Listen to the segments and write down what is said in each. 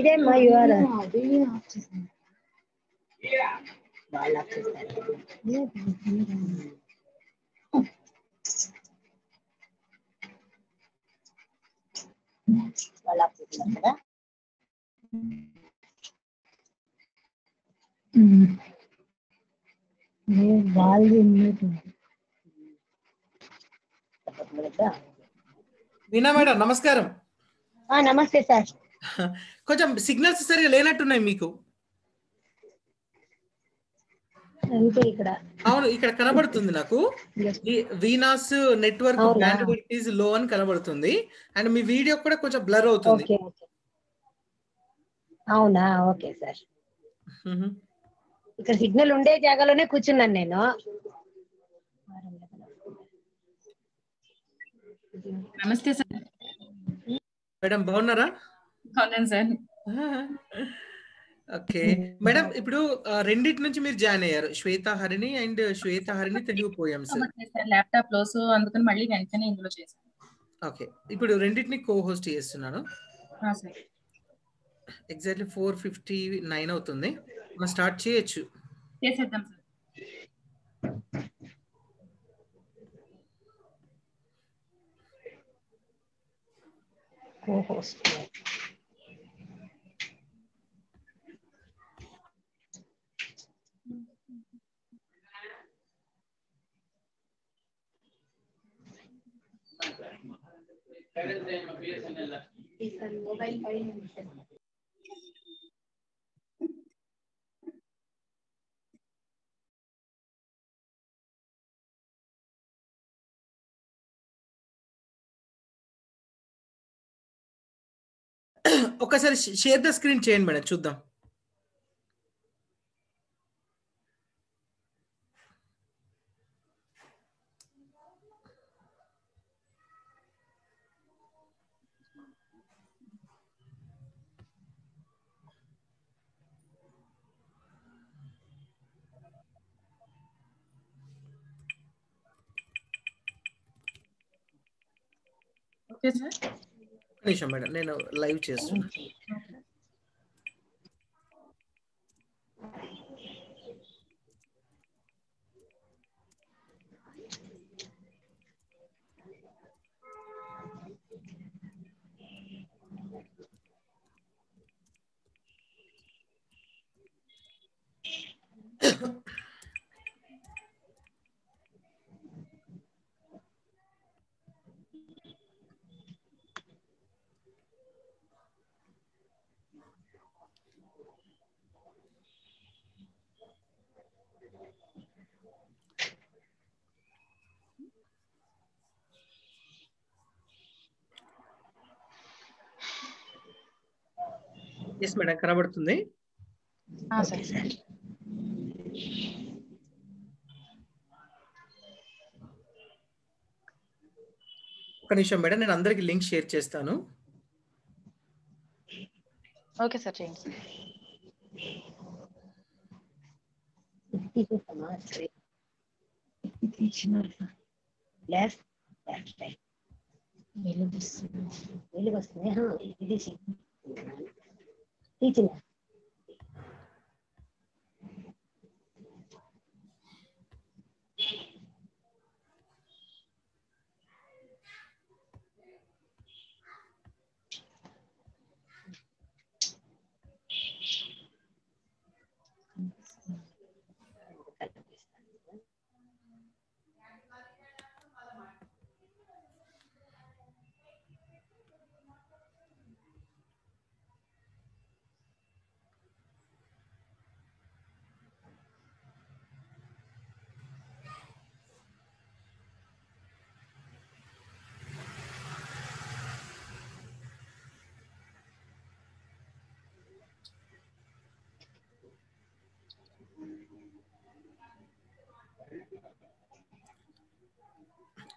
ఇదేమ్మా URL వాళ్ళు of చేస్తారు. వాళ్ళు ఆఫ్ చేస్తారు కదా. వాళ్ళు వీణా మేడం నమస్కారం. నమస్తే సార్. కొంచెం సిగ్నల్స్ సరిగా లేనట్టున్నాయి మీకు. ఇక్కడ అవును, ఇక్కడ కనబడుతుంది నాకు Veena's network bandwidth is low అని కనబడుతుంది. అండ్ మీ వీడియో కూడా కొంచెం బ్లర్ అవుతుంది. అవునా, ఓకే సార్. ఇక్కడ సిగ్నల్ ఉండే జాగాలోనే కూర్చున్నాను నేను. నమస్తే సార్. మేడం బాగున్నారా? అవునండి సార్. ఓకే మేడం, ఇప్పుడు రెండిటి నుంచి మీరు జాయిన్ అయ్యారు, Shweta Harini and Shweta Harini Telugu poems. Laptop లో, సో అందుకని మళ్ళీ వెంటనే ఇందులో చేశాను. ఓకే, ఇప్పుడు రెండింటిని కో హోస్ట్ చేస్తున్నాను. ఎగ్జాక్ట్లీ 4:59 అవుతుంది. మనం స్టార్ట్ చేయొచ్చు. చేసేద్దాం సార్. కో హోస్ట్ మొబైల్ ఒకసారి షేర్ ద స్క్రీన్ చేయండి మేడం, చూద్దాం. Okay sir. నిమిషం మేడం, నేను లైవ్ చేస్తున్నా. ఎస్ మేడం, కనబడుతుంది. ఒక నిమిషం మేడం, నేను అందరికి లింక్ షేర్ చేస్తాను. ఓకే సార్, చేయండి. వెలుగు వస్తుంది. ఇది టీచింగ్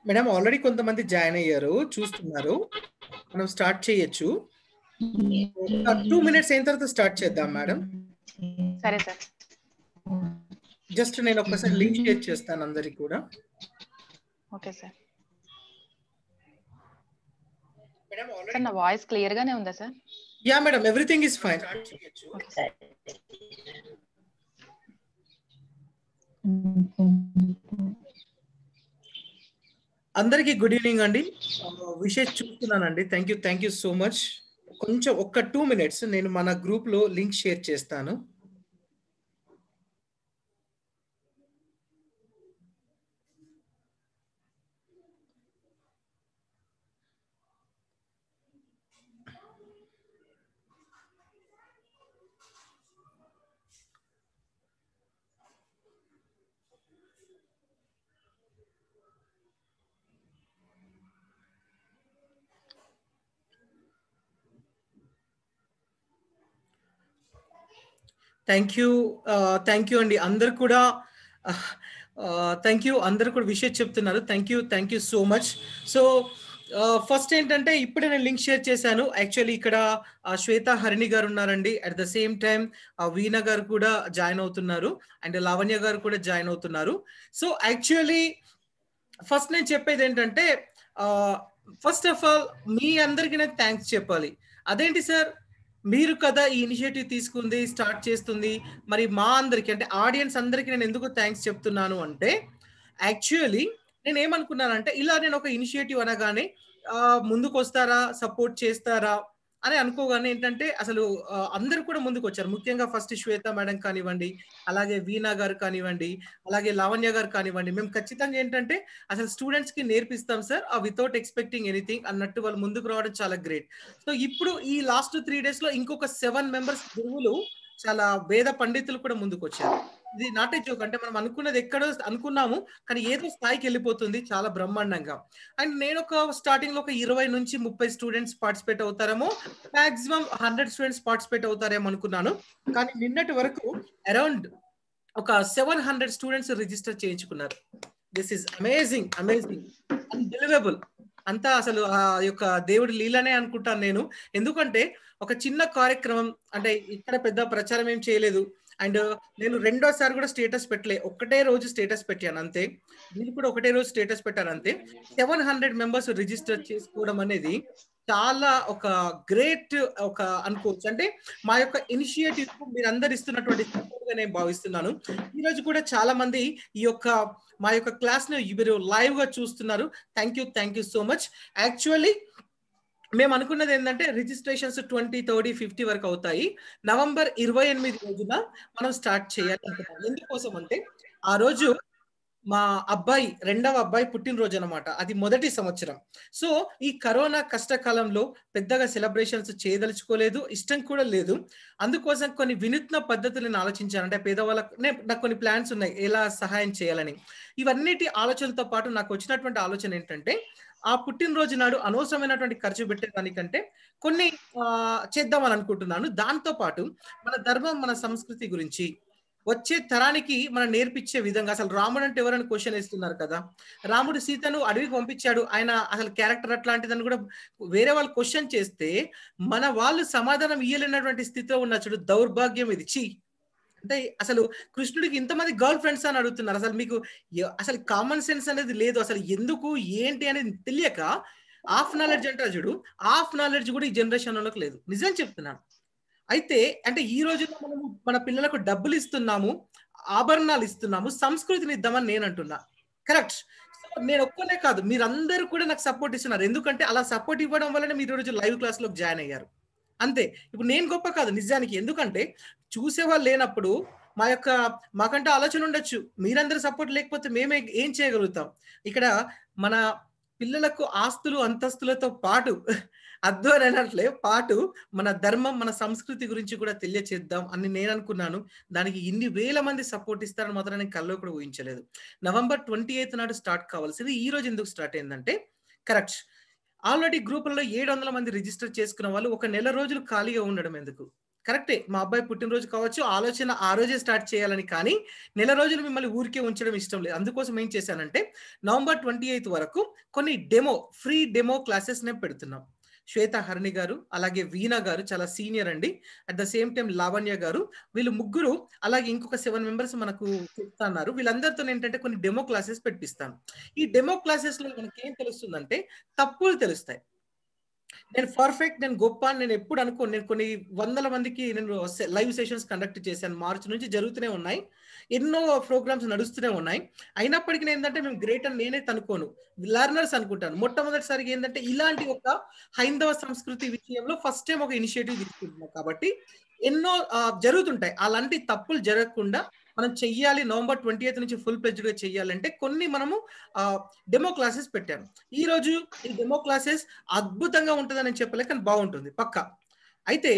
మేడం ఆల్రెడీ కొంతమంది జాయిన్ అయ్యారు, చూస్తున్నారు. మనం స్టార్ట్ చేయొచ్చు. 2 minutes అయిన తర్వాత స్టార్ట్ చేద్దాం మేడం. సరే సార్. జస్ట్ నేను ఒక్కసారి లింక్ షేర్ చేస్తాను అందరికి కూడా. Okay sir. సార్ నా వాయిస్ క్లియర్ గానే ఉందా sir? Yeah madam, everything is fine. Okay sir. అందరికీ గుడ్ ఈవినింగ్ అండి. విషయం చూస్తున్నానండి. Thank you so much. కొంచెం ఒక్క 2 minutes నేను మన గ్రూప్ లో లింక్ షేర్ చేస్తాను. థ్యాంక్ యూ అండి. అందరు కూడా అందరు కూడా విషయం చెప్తున్నారు. Thank you so much. So first ఏంటంటే ఇప్పుడే నేను లింక్ షేర్ చేశాను. యాక్చువల్లీ ఇక్కడ శ్వేత హరిణి గారు ఉన్నారండి. అట్ ద సేమ్ టైం వీణ గారు కూడా జాయిన్ అవుతున్నారు అండ్ లావణ్య గారు కూడా జాయిన్ అవుతున్నారు. సో యాక్చువల్లీ ఫస్ట్ నేను చెప్పేది ఏంటంటే ఫస్ట్ ఆఫ్ ఆల్ మీ అందరికీ నేను థ్యాంక్స్ చెప్పాలి. అదేంటి సార్, మీరు కదా ఈ ఇనిషియేటివ్ తీసుకుంది, స్టార్ట్ చేస్తుంది, మరి మా అందరికి అంటే ఆడియన్స్ అందరికి నేను ఎందుకు థ్యాంక్స్ చెప్తున్నాను అంటే యాక్చువల్లీ నేను ఏమనుకున్నానంటే ఇలా నేను ఒక ఇనిషియేటివ్ అనగానే ముందుకు వస్తారా, సపోర్ట్ చేస్తారా అని అనుకోగానే ఏంటంటే అసలు అందరూ కూడా ముందుకు వచ్చారు. ముఖ్యంగా ఫస్ట్ శ్వేత మేడం కానివ్వండి, అలాగే వీణా గారు కానివ్వండి, అలాగే లావణ్య గారు కానివ్వండి, మేము ఖచ్చితంగా ఏంటంటే అసలు స్టూడెంట్స్ కి నేర్పిస్తాం సార్ వితౌట్ ఎక్స్పెక్టింగ్ ఎనీథింగ్ అన్నట్టు వాళ్ళు ముందుకు రావడం చాలా గ్రేట్. సో ఇప్పుడు ఈ లాస్ట్ 3 days లో ఇంకొక 7 members గురువులు, చాలా వేద పండితులు కూడా ముందుకు వచ్చారు. ఇది నాట్ ఏ జోక్. అంటే మనం అనుకున్నది ఎక్కడో అనుకున్నాము, కానీ ఏదో స్థాయికి వెళ్ళిపోతుంది చాలా బ్రహ్మాండంగా. అండ్ నేను ఒక స్టార్టింగ్ లో ఒక 20 నుంచి 30 స్టూడెంట్స్ పార్టిసిపేట్ అవుతారేమో, మాక్సిమం 100 స్టూడెంట్స్ పార్టిసిపేట్ అవుతారేమో అనుకున్నాను. కానీ నిన్నటి వరకు అరౌండ్ ఒక 700 స్టూడెంట్స్ రిజిస్టర్ చేయించుకున్నారు. This is amazing, unbelievable. అంతా అసలు ఆ యొక్క దేవుడి లీలనే అనుకుంటాను నేను. ఎందుకంటే ఒక చిన్న కార్యక్రమం, అంటే ఇక్కడ పెద్ద ప్రచారం ఏం చేయలేదు. అండ్ నేను రెండోసారి కూడా స్టేటస్ పెట్టలే, ఒకటే రోజు స్టేటస్ పెట్టాను అంతే. నేను కూడా ఒకటే రోజు స్టేటస్ పెట్టాను అంతే. 700 members రిజిస్టర్ చేసుకోవడం అనేది చాలా ఒక గ్రేట్ ఒక అనుకోవచ్చు. అంటే మా యొక్క ఇనిషియేటివ్ మీరు అందరు ఇస్తున్నటువంటి సపోర్ట్ గా నేను భావిస్తున్నాను. ఈ రోజు కూడా చాలా మంది ఈ యొక్క మా యొక్క క్లాస్ ని మీరు లైవ్ గా చూస్తున్నారు. Thank you so much. Actually మేము అనుకున్నది ఏంటంటే రిజిస్ట్రేషన్స్ 20, 30, 50 వరకు అవుతాయి. నవంబర్ 28 రోజున మనం స్టార్ట్ చేయాలి అనుకున్నాం. ఎందుకోసం అంటే ఆ రోజు మా అబ్బాయి రెండవ అబ్బాయి పుట్టినరోజు అనమాట. అది మొదటి సంవత్సరం. సో ఈ కరోనా కష్టకాలంలో పెద్దగా సెలబ్రేషన్స్ చేయదలుచుకోలేదు, ఇష్టం కూడా లేదు. అందుకోసం కొన్ని వినూత్న పద్ధతులను ఆలోచించాను. అంటే పేదవాళ్ళకు నాకు కొన్ని ప్లాన్స్ ఉన్నాయి ఎలా సహాయం చేయాలని. ఇవన్నిటి ఆలోచనలతో పాటు నాకు వచ్చినటువంటి ఆలోచన ఏంటంటే ఆ పుట్టినరోజు నాడు అనవసరమైనటువంటి ఖర్చు పెట్టేదానికంటే కొన్ని చేద్దామని అనుకుంటున్నాను. దాంతో పాటు మన ధర్మం, మన సంస్కృతి గురించి వచ్చే తరానికి మనం నేర్పించే విధంగా, అసలు రాముడు అంటే ఎవరైనా క్వశ్చన్ వేస్తున్నారు కదా, రాముడు సీతను అడవికి పంపించాడు, ఆయన అసలు క్యారెక్టర్ అట్లాంటిదని కూడా వేరే వాళ్ళు క్వశ్చన్ చేస్తే మన వాళ్ళు సమాధానం ఇయ్యలేనటువంటి స్థితిలో ఉన్న చూడు, దౌర్భాగ్యం ఇది. అంటే అసలు కృష్ణుడికి ఇంతమంది గర్ల్ ఫ్రెండ్స్ అని అడుగుతున్నారు. అసలు మీకు అసలు కామన్ సెన్స్ అనేది లేదు. అసలు ఎందుకు ఏంటి అనేది తెలియక హాఫ్ నాలెడ్జ్ అంటారు చూడు, హాఫ్ నాలెడ్జ్ కూడా ఈ జనరేషన్ వాళ్ళకి లేదు. నిజం చెప్తున్నాను. అయితే అంటే ఈ రోజుల్లో మనము మన పిల్లలకు డబ్బులు ఇస్తున్నాము, ఆభరణాలు ఇస్తున్నాము, సంస్కృతిని ఇద్దామని నేను అంటున్నా. కరెక్ట్. నేను ఒక్కనే కాదు, మీరందరూ కూడా నాకు సపోర్ట్ ఇస్తున్నారు. ఎందుకంటే అలా సపోర్ట్ ఇవ్వడం వల్లనే మీరు రోజు లైవ్ క్లాస్ లో జాయిన్ అయ్యారు. అంతే. ఇప్పుడు నేను గొప్ప కాదు నిజానికి. ఎందుకంటే చూసేవాళ్ళు లేనప్పుడు మాకంటే ఆలోచన ఉండొచ్చు. మీరందరూ సపోర్ట్ లేకపోతే మేమే ఏం చేయగలుగుతాం? ఇక్కడ మన పిల్లలకు ఆస్తులు అంతస్తులతో పాటు అద్దు అని అనట్లే, పాటు మన ధర్మం, మన సంస్కృతి గురించి కూడా తెలియచేద్దాం అని నేను అనుకున్నాను. దానికి ఇన్ని వేల మంది సపోర్ట్ ఇస్తారని మాత్రం నేను కల్లో కూడా ఊహించలేదు. నవంబర్ 28 నాడు స్టార్ట్ కావాల్సింది ఈ రోజు ఎందుకు స్టార్ట్ అయిందంటే, కరెక్ట్, ఆల్రెడీ గ్రూపులలో 700 మంది రిజిస్టర్ చేసుకున్న వాళ్ళు ఒక నెల రోజులు ఖాళీగా ఉండడం ఎందుకు? కరెక్టే, మా అబ్బాయి పుట్టినరోజు కావచ్చు, ఆలోచన ఆ రోజే స్టార్ట్ చేయాలని. కానీ నెల రోజులు మిమ్మల్ని ఊరికే ఉంచడం ఇష్టం లేదు. అందుకోసం ఏం చేశానంటే నవంబర్ 28 వరకు కొన్ని ఫ్రీ డెమో క్లాసెస్ నేను పెడుతున్నాం. శ్వేత హరిణి గారు, అలాగే వీణా గారు చాలా సీనియర్ అండి, at the same time Lavanya గారు, వీళ్ళు ముగ్గురు, అలాగే ఇంకొక 7 members మనకు చెప్తున్నారు. వీళ్ళందరితో ఏంటంటే కొన్ని డెమో క్లాసెస్ పెట్టిస్తాను. ఈ డెమో క్లాసెస్ లో మనకి ఏం తెలుస్తుందంటే తప్పులు తెలుస్తాయి. నేను పర్ఫెక్ట్, నేను గొప్ప అని నేను ఎప్పుడు అనుకోను. నేను కొన్ని వందల మందికి నేను లైవ్ సెషన్స్ కండక్ట్ చేశాను. మార్చి నుంచి జరుగుతూనే ఉన్నాయి. ఎన్నో ప్రోగ్రామ్స్ నడుస్తూనే ఉన్నాయి. అయినప్పటికీ ఏంటంటే మేము గ్రేట్ అని నేనైతే అనుకోను. లెర్నర్స్ అనుకుంటాను. మొట్టమొదటిసారిగా ఏంటంటే ఇలాంటి ఒక హైందవ సంస్కృతి విషయంలో ఫస్ట్ టైం ఒక ఇనిషియేటివ్ తీసుకుంటున్నాం కాబట్టి ఎన్నో జరుగుతుంటాయి. అలాంటి తప్పులు జరగకుండా మనం చెయ్యాలి. నవంబర్ 20th నుంచి ఫుల్ ప్లెడ్జ్డ్‌గా చెయ్యాలంటే కొన్ని మనము డెమో క్లాసెస్ పెట్టాను. ఈ రోజు ఈ డెమో క్లాసెస్ అద్భుతంగా ఉంటదని చెప్పలేక కానీ బాగుంటుంది పక్కా. అయితే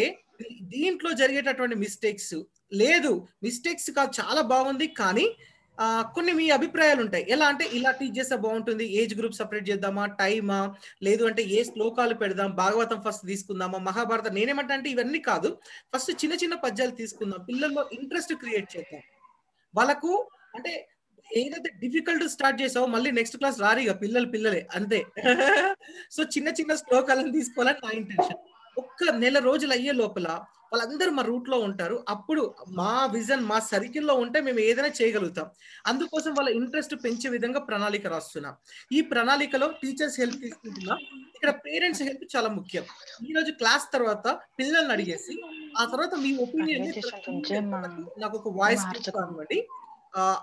దీంట్లో జరిగేటటువంటి మిస్టేక్స్ లేదు. మిస్టేక్స్ కాదు, చాలా బాగుంది. కానీ కొన్ని మీ అభిప్రాయాలు ఉంటాయి. ఎలా అంటే ఇలా టీచ్ చేస్తే బాగుంటుంది. ఏజ్ గ్రూప్ సెపరేట్ చేద్దామా? టైమా? లేదు అంటే ఏ శ్లోకాలు పెడదాం? భాగవతం ఫస్ట్ తీసుకుందామా? మహాభారతం నేనేమంటా అంటే ఇవన్నీ కాదు. ఫస్ట్ చిన్న చిన్న పద్యాలు తీసుకుందాం. పిల్లల్లో ఇంట్రెస్ట్ క్రియేట్ చేద్దాం. వాళ్ళకు అంటే ఏదైతే డిఫికల్ట్ స్టార్ట్ చేసావో మళ్ళీ నెక్స్ట్ క్లాస్ రారిగా పిల్లలే అంతే. సో చిన్న చిన్న శ్లోకాలను తీసుకోవాలని నా ఇంటెన్షన్. ఒక్క నెల రోజులు అయ్యే లోపల వాళ్ళందరూ మా రూట్ లో ఉంటారు. అప్పుడు మా విజన్ మా సర్కిల్లో ఉంటే మేము ఏదైనా చేయగలుగుతాం. అందుకోసం వాళ్ళ ఇంట్రెస్ట్ పెంచే విధంగా ప్రణాళిక రాస్తున్నాం. ఈ ప్రణాళికలో టీచర్స్ హెల్ప్ తీసుకుంటున్నాం. ఇక్కడ పేరెంట్స్ హెల్ప్ చాలా ముఖ్యం. ఈ రోజు క్లాస్ తర్వాత పిల్లల్ని అడిగేసి ఆ తర్వాత మీ ఒపీనియన్ నాకు ఒక వాయిస్ క్లిప్ కానివ్వండి,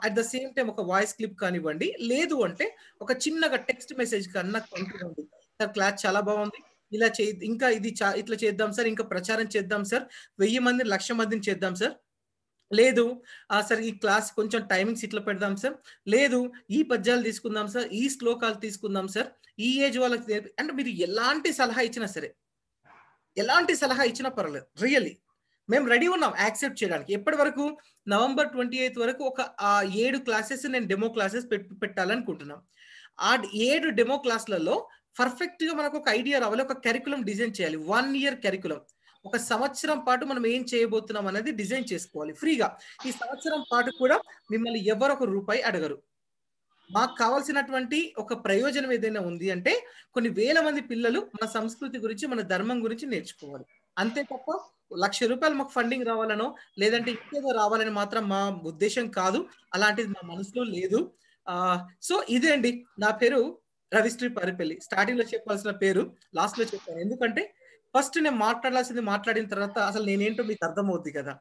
అట్ ద సేమ్ టైం ఒక వాయిస్ క్లిప్ కానివ్వండి, లేదు అంటే ఒక చిన్నగా టెక్స్ట్ మెసేజ్ కన్నా పంపివ్వండి. సార్ క్లాస్ చాలా బాగుంది, ఇలా చే ఇంకా ఇది ఇట్లా చేద్దాం సార్, ఇంకా ప్రచారం చేద్దాం సార్, 1000 మంది 1,00,000 మందిని చేద్దాం సార్, లేదు సార్ ఈ క్లాస్ కొంచెం టైమింగ్స్ ఇట్లా పెడదాం సార్, లేదు ఈ పద్యాలు తీసుకుందాం సార్, ఈ శ్లోకాలు తీసుకుందాం సార్, ఈ ఏజ్ వాళ్ళకి అంటే మీరు ఎలాంటి సలహా ఇచ్చినా సరే, ఎలాంటి సలహా ఇచ్చినా పర్వాలేదు, రియల్లీ మేము రెడీ ఉన్నాం యాక్సెప్ట్ చేయడానికి. ఎప్పటి వరకు? నవంబర్ 28 వరకు ఒక 7 క్లాసెస్ నేను డెమో క్లాసెస్ పెట్టాలనుకుంటున్నాం. ఆ 7 డెమో క్లాసులలో పర్ఫెక్ట్ గా మనకు ఒక ఐడియా రావాలి. ఒక కరికులం డిజైన్ చేయాలి. 1 ఇయర్ కరికులం. ఒక సంవత్సరం పాటు మనం ఏం చేయబోతున్నాం అనేది డిజైన్ చేసుకోవాలి ఫ్రీగా. ఈ సంవత్సరం పాటు కూడా మిమ్మల్ని ఎవరు ఒక రూపాయి అడగరు. మాకు కావాల్సినటువంటి ఒక ప్రయోజనం ఏదైనా ఉంది అంటే కొన్ని వేల మంది పిల్లలు మన సంస్కృతి గురించి, మన ధర్మం గురించి నేర్చుకోవాలి. అంతే తప్ప ₹1,00,000 మాకు ఫండింగ్ రావాలనో లేదంటే ఇంకేదో రావాలని మాత్రం మా ఉద్దేశం కాదు. అలాంటిది మా మనసులో లేదు. సో ఇదే అండి. నా పేరు రవిశ్రీ పరిపల్లి. స్టార్టింగ్ లో చెప్పాల్సిన పేరు లాస్ట్ లో చెప్పాను. ఎందుకంటే ఫస్ట్ నేను మాట్లాడాల్సింది మాట్లాడిన తర్వాత అసలు నేనేంటో మీకు అర్థమవుద్ది కదా.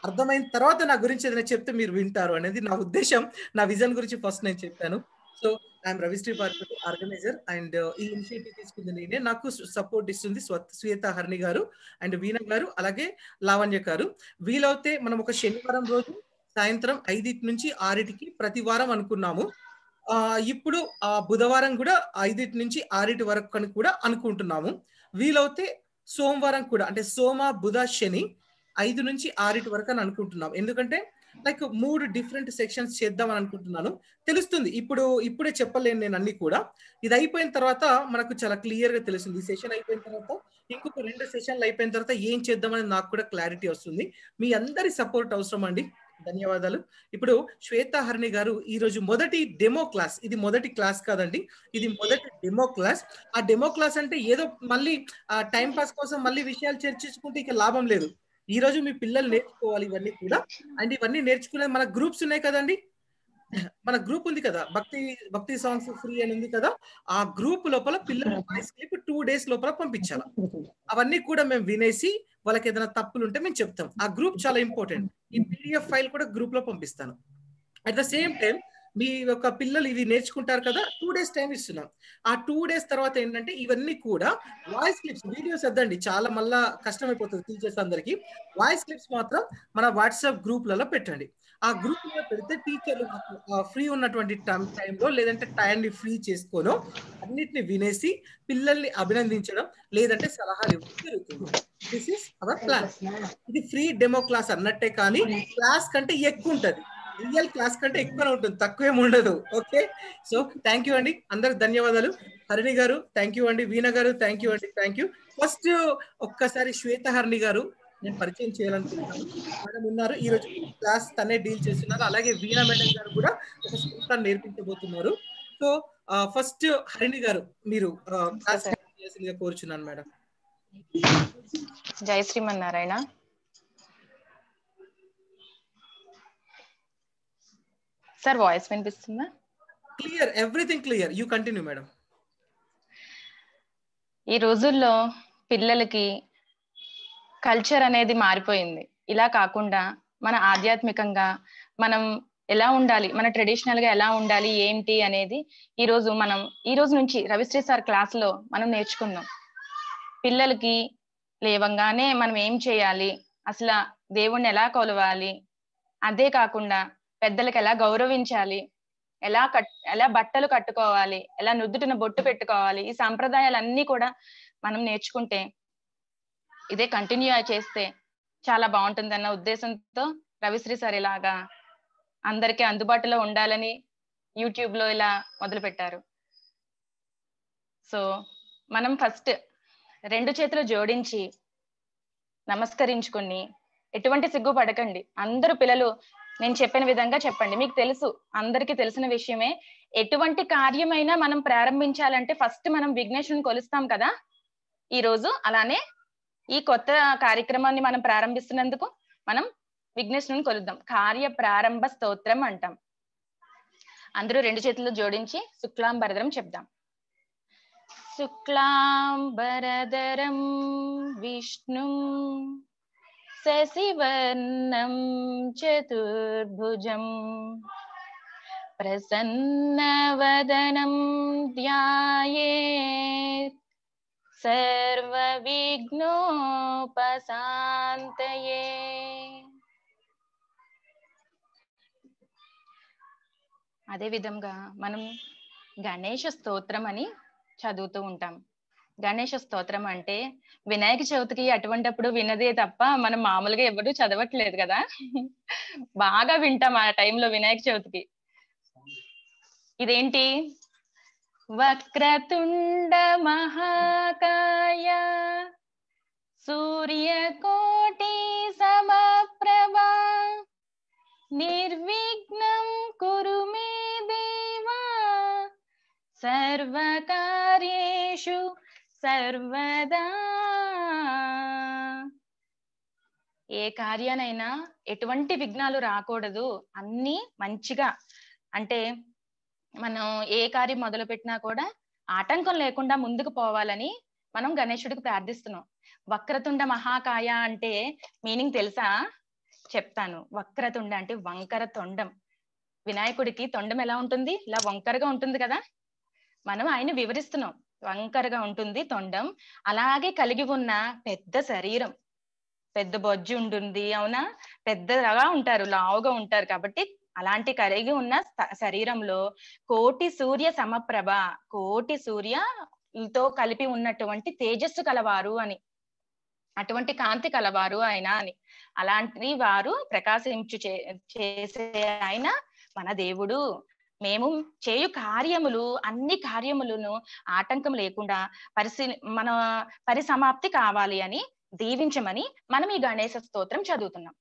అర్థమైన తర్వాత నా గురించి ఏదైనా చెప్తే మీరు వింటారు అనేది నా ఉద్దేశం. నా విజన్ గురించి ఫస్ట్ నేను చెప్పాను. So I'm Ravishri Parpati, organiser, and ఈ ఇనిషియేటివ్ తీసుకుంది నేనే. నాకు సపోర్ట్ ఇస్తుంది శ్వేత హరిణి గారు అండ్ వీణ గారు, అలాగే లావణ్య గారు. వీలైతే మనం ఒక శనివారం రోజు సాయంత్రం 5 నుంచి 6కి ప్రతి వారం అనుకున్నాము. ఇప్పుడు బుధవారం కూడా 5 నుంచి 6 వరకు అని కూడా అనుకుంటున్నాము. వీలైతే సోమవారం కూడా, అంటే సోమ బుధ శని 5 నుంచి 6 వరకు అని అనుకుంటున్నాం. ఎందుకంటే లైక్ 3 డిఫరెంట్ సెక్షన్స్ చేద్దామని అనుకుంటున్నాను. తెలుస్తుంది ఇప్పుడే చెప్పలేను నేను అన్ని కూడా. ఇది అయిపోయిన తర్వాత మనకు చాలా క్లియర్ గా తెలుస్తుంది. ఈ సెషన్ అయిపోయిన తర్వాత ఇంకొక 2 సెషన్లు అయిపోయిన తర్వాత ఏం చేద్దామని నాకు కూడా క్లారిటీ వస్తుంది. మీ అందరి సపోర్ట్ అవసరం అండి. ధన్యవాదాలు. ఇప్పుడు శ్వేత హరిణి గారు ఈ రోజు మొదటి డెమో క్లాస్, ఇది మొదటి క్లాస్ కాదండి, ఇది మొదటి డెమో క్లాస్. ఆ డెమో క్లాస్ అంటే ఏదో మళ్ళీ టైం పాస్ కోసం మళ్ళీ విషయాలు చర్చించుకుంటే ఇక లాభం లేదు. ఈ రోజు మీ పిల్లలు నేర్చుకోవాలి ఇవన్నీ కూడా. అండ్ ఇవన్నీ నేర్చుకునే మన గ్రూప్స్ ఉన్నాయి కదండి, మన గ్రూప్ ఉంది కదా, భక్తి సాంగ్స్ ఫ్రీ అని ఉంది కదా, ఆ గ్రూప్ లోపల పిల్లల వాయిస్ క్లిప్ 2 days లోపల పంపించాలి. అవన్నీ కూడా మేము వినేసి వాళ్ళకి ఏదైనా తప్పులు ఉంటే మేము చెప్తాం. ఆ గ్రూప్ చాలా ఇంపార్టెంట్. ఈ PDF ఫైల్ కూడా గ్రూప్ లో పంపిస్తాను. అట్ ద సేమ్ టైం మీ యొక్క పిల్లలు ఇవి నేర్చుకుంటారు కదా, 2 days టైం ఇస్తున్నాం. ఆ 2 days తర్వాత ఏంటంటే ఇవన్నీ కూడా వాయిస్ క్లిప్స్, వీడియోస్ వద్దండి, చాలా మళ్ళా కష్టమైపోతుంది టీచర్స్ అందరికి. వాయిస్ క్లిప్స్ మాత్రం మన వాట్సాప్ గ్రూప్లలో పెట్టండి. ఆ గ్రూప్ లో పెడితే టీచర్లు ఫ్రీ ఉన్నటువంటి టైంలో లేదంటే టైంని ఫ్రీ చేసుకోనో అన్నిటిని వినేసి పిల్లల్ని అభినందించడం లేదంటే సలహాలు ఇవ్వడం జరుగుతుంది. This is our plan. ఇది ఫ్రీ డెమో క్లాస్ అన్నట్టే, కానీ క్లాస్ కంటే ఎక్కువ ఉంటది. రియల్ క్లాస్ కంటే ఎక్కువనే ఉంటుంది, తక్కువేం ఉండదు. ఓకే, సో థ్యాంక్ యూ అండి, అందరికి ధన్యవాదాలు. హరిణి గారు థ్యాంక్ యూ అండి, వీణ గారు థ్యాంక్ యూ అండి, థ్యాంక్ యూ. ఫస్ట్ ఒక్కసారి శ్వేత హరిణి గారు నేను పరిచయం చేయాలనుకుంటున్నాను. మేడం ఉన్నారు, ఈ రోజు క్లాస్ తనే డీల్ చేస్తున్నారు. అలాగే వీణ మేడం గారు కూడా ఒక శ్లోకాన్ని నేర్పించబోతున్నారు. సో ఫస్ట్ హరిణి గారు మీరు క్లాస్ చేయాల్సిందిగా కోరుచున్నాను మేడం. జై శ్రీమన్నారాయణ. సార్ వాయిస్ వినిపిస్తుందా? Clear, everything clear, you continue madam. ఈ రోజుల్లో పిల్లలకి కల్చర్ అనేది మారిపోయింది. ఇలా కాకుండా మన ఆధ్యాత్మికంగా మనం ఎలా ఉండాలి, మన ట్రెడిషనల్ గా ఎలా ఉండాలి ఏంటి అనేది ఈ రోజు నుంచి రవిశ్రీ సార్ క్లాస్ లో మనం నేర్చుకుందాం. పిల్లలకి లేవంగానే మనం ఏం చేయాలి, అసలు దేవుణ్ణి ఎలా కొలవాలి, అదే కాకుండా పెద్దలకు ఎలా గౌరవించాలి, ఎలా బట్టలు కట్టుకోవాలి, ఎలా నుదుటిన బొట్టు పెట్టుకోవాలి, ఈ సాంప్రదాయాలన్నీ కూడా మనం నేర్చుకుంటే, ఇదే కంటిన్యూ చేస్తే చాలా బాగుంటుందన్న ఉద్దేశంతో రవిశ్రీ సార్ ఇలాగా అందరికీ అందుబాటులో ఉండాలని యూట్యూబ్ లో ఇలా మొదలు పెట్టారు. సో మనం ఫస్ట్ 2 చేతులు జోడించి నమస్కరించుకొని, ఎటువంటి సిగ్గు పడకండి. అందరూ పిల్లలు నేను చెప్పిన విధంగా చెప్పండి. మీకు తెలుసు, అందరికీ తెలిసిన విషయమే, ఎటువంటి కార్యమైనా మనం ప్రారంభించాలంటే ఫస్ట్ మనం విఘ్నేశ్వరుని కొలుస్తాం కదా. ఈ రోజు అలానే ఈ కొత్త కార్యక్రమాన్ని మనం ప్రారంభిస్తున్నందుకు మనం విఘ్నేశ్వరుని కొలుద్దాం. కార్య ప్రారంభ స్తోత్రం అంటాం. అందరూ 2 చేతులు జోడించి శుక్లాంబరధరం చెప్దాం. శుక్లాంబరధరం విష్ణుం శశివర్ణం చతుర్భుజం ప్రసన్నవదనం ధ్యాయేత్ సర్వవిఘ్నోపశాంతయే. అదే విధంగా మనం గణేష స్తోత్రం అని చదువుతూ ఉంటాం. గణేష స్తోత్రం అంటే వినాయక చవితికి అటువంటిప్పుడు వినదే తప్ప మనం మామూలుగా ఎవరు చదవట్లేదు కదా. బాగా వింటాం ఆ టైంలో వినాయక చవితికి. ఇదేంటి? వక్రతుండ మహాకాయ సూర్యకోటి సమప్రభా నిర్విఘ్నం కురు మే దేవా సర్వకార్యేషు సర్వదా. ఏ కార్యానైనా ఎటువంటి విఘ్నాలు రాకూడదు, అన్ని మంచిగా, అంటే మనం ఏ కార్యం మొదలు పెట్టినా కూడా ఆటంకం లేకుండా ముందుకు పోవాలని మనం గణేశుడికి ప్రార్థిస్తున్నాం. వక్రతుండ మహాకాయ అంటే మీనింగ్ తెలుసా? చెప్తాను. వక్రతుండ అంటే వంకర తొండం. వినాయకుడికి తొండం ఎలా ఉంటుంది? ఇలా వంకరగా ఉంటుంది కదా. మనం ఆయన వివరిస్తున్నాం, వంకరగా ఉంటుంది తొండం, అలాగే కలిగి ఉన్న పెద్ద శరీరం, పెద్ద బొజ్జు ఉంటుంది, అవునా, పెద్దగా ఉంటారు, లావుగా ఉంటారు. కాబట్టి అలాంటి కలిగి ఉన్న శరీరంలో కోటి సూర్య సమప్రభ, కోటి సూర్యతో కలిపి ఉన్నటువంటి తేజస్సు కలవారు అని, అటువంటి కాంతి కలవారు ఆయన అని, అలాంటి వారు ప్రకాశించు చేసే ఆయన మన దేవుడు. మేము చేయు కార్యములు, అన్ని కార్యములను ఆటంకం లేకుండా మన పరిసమాప్తి కావాలి అని దీవించమని మనం ఈ గణేశ స్తోత్రం చదువుతున్నాం.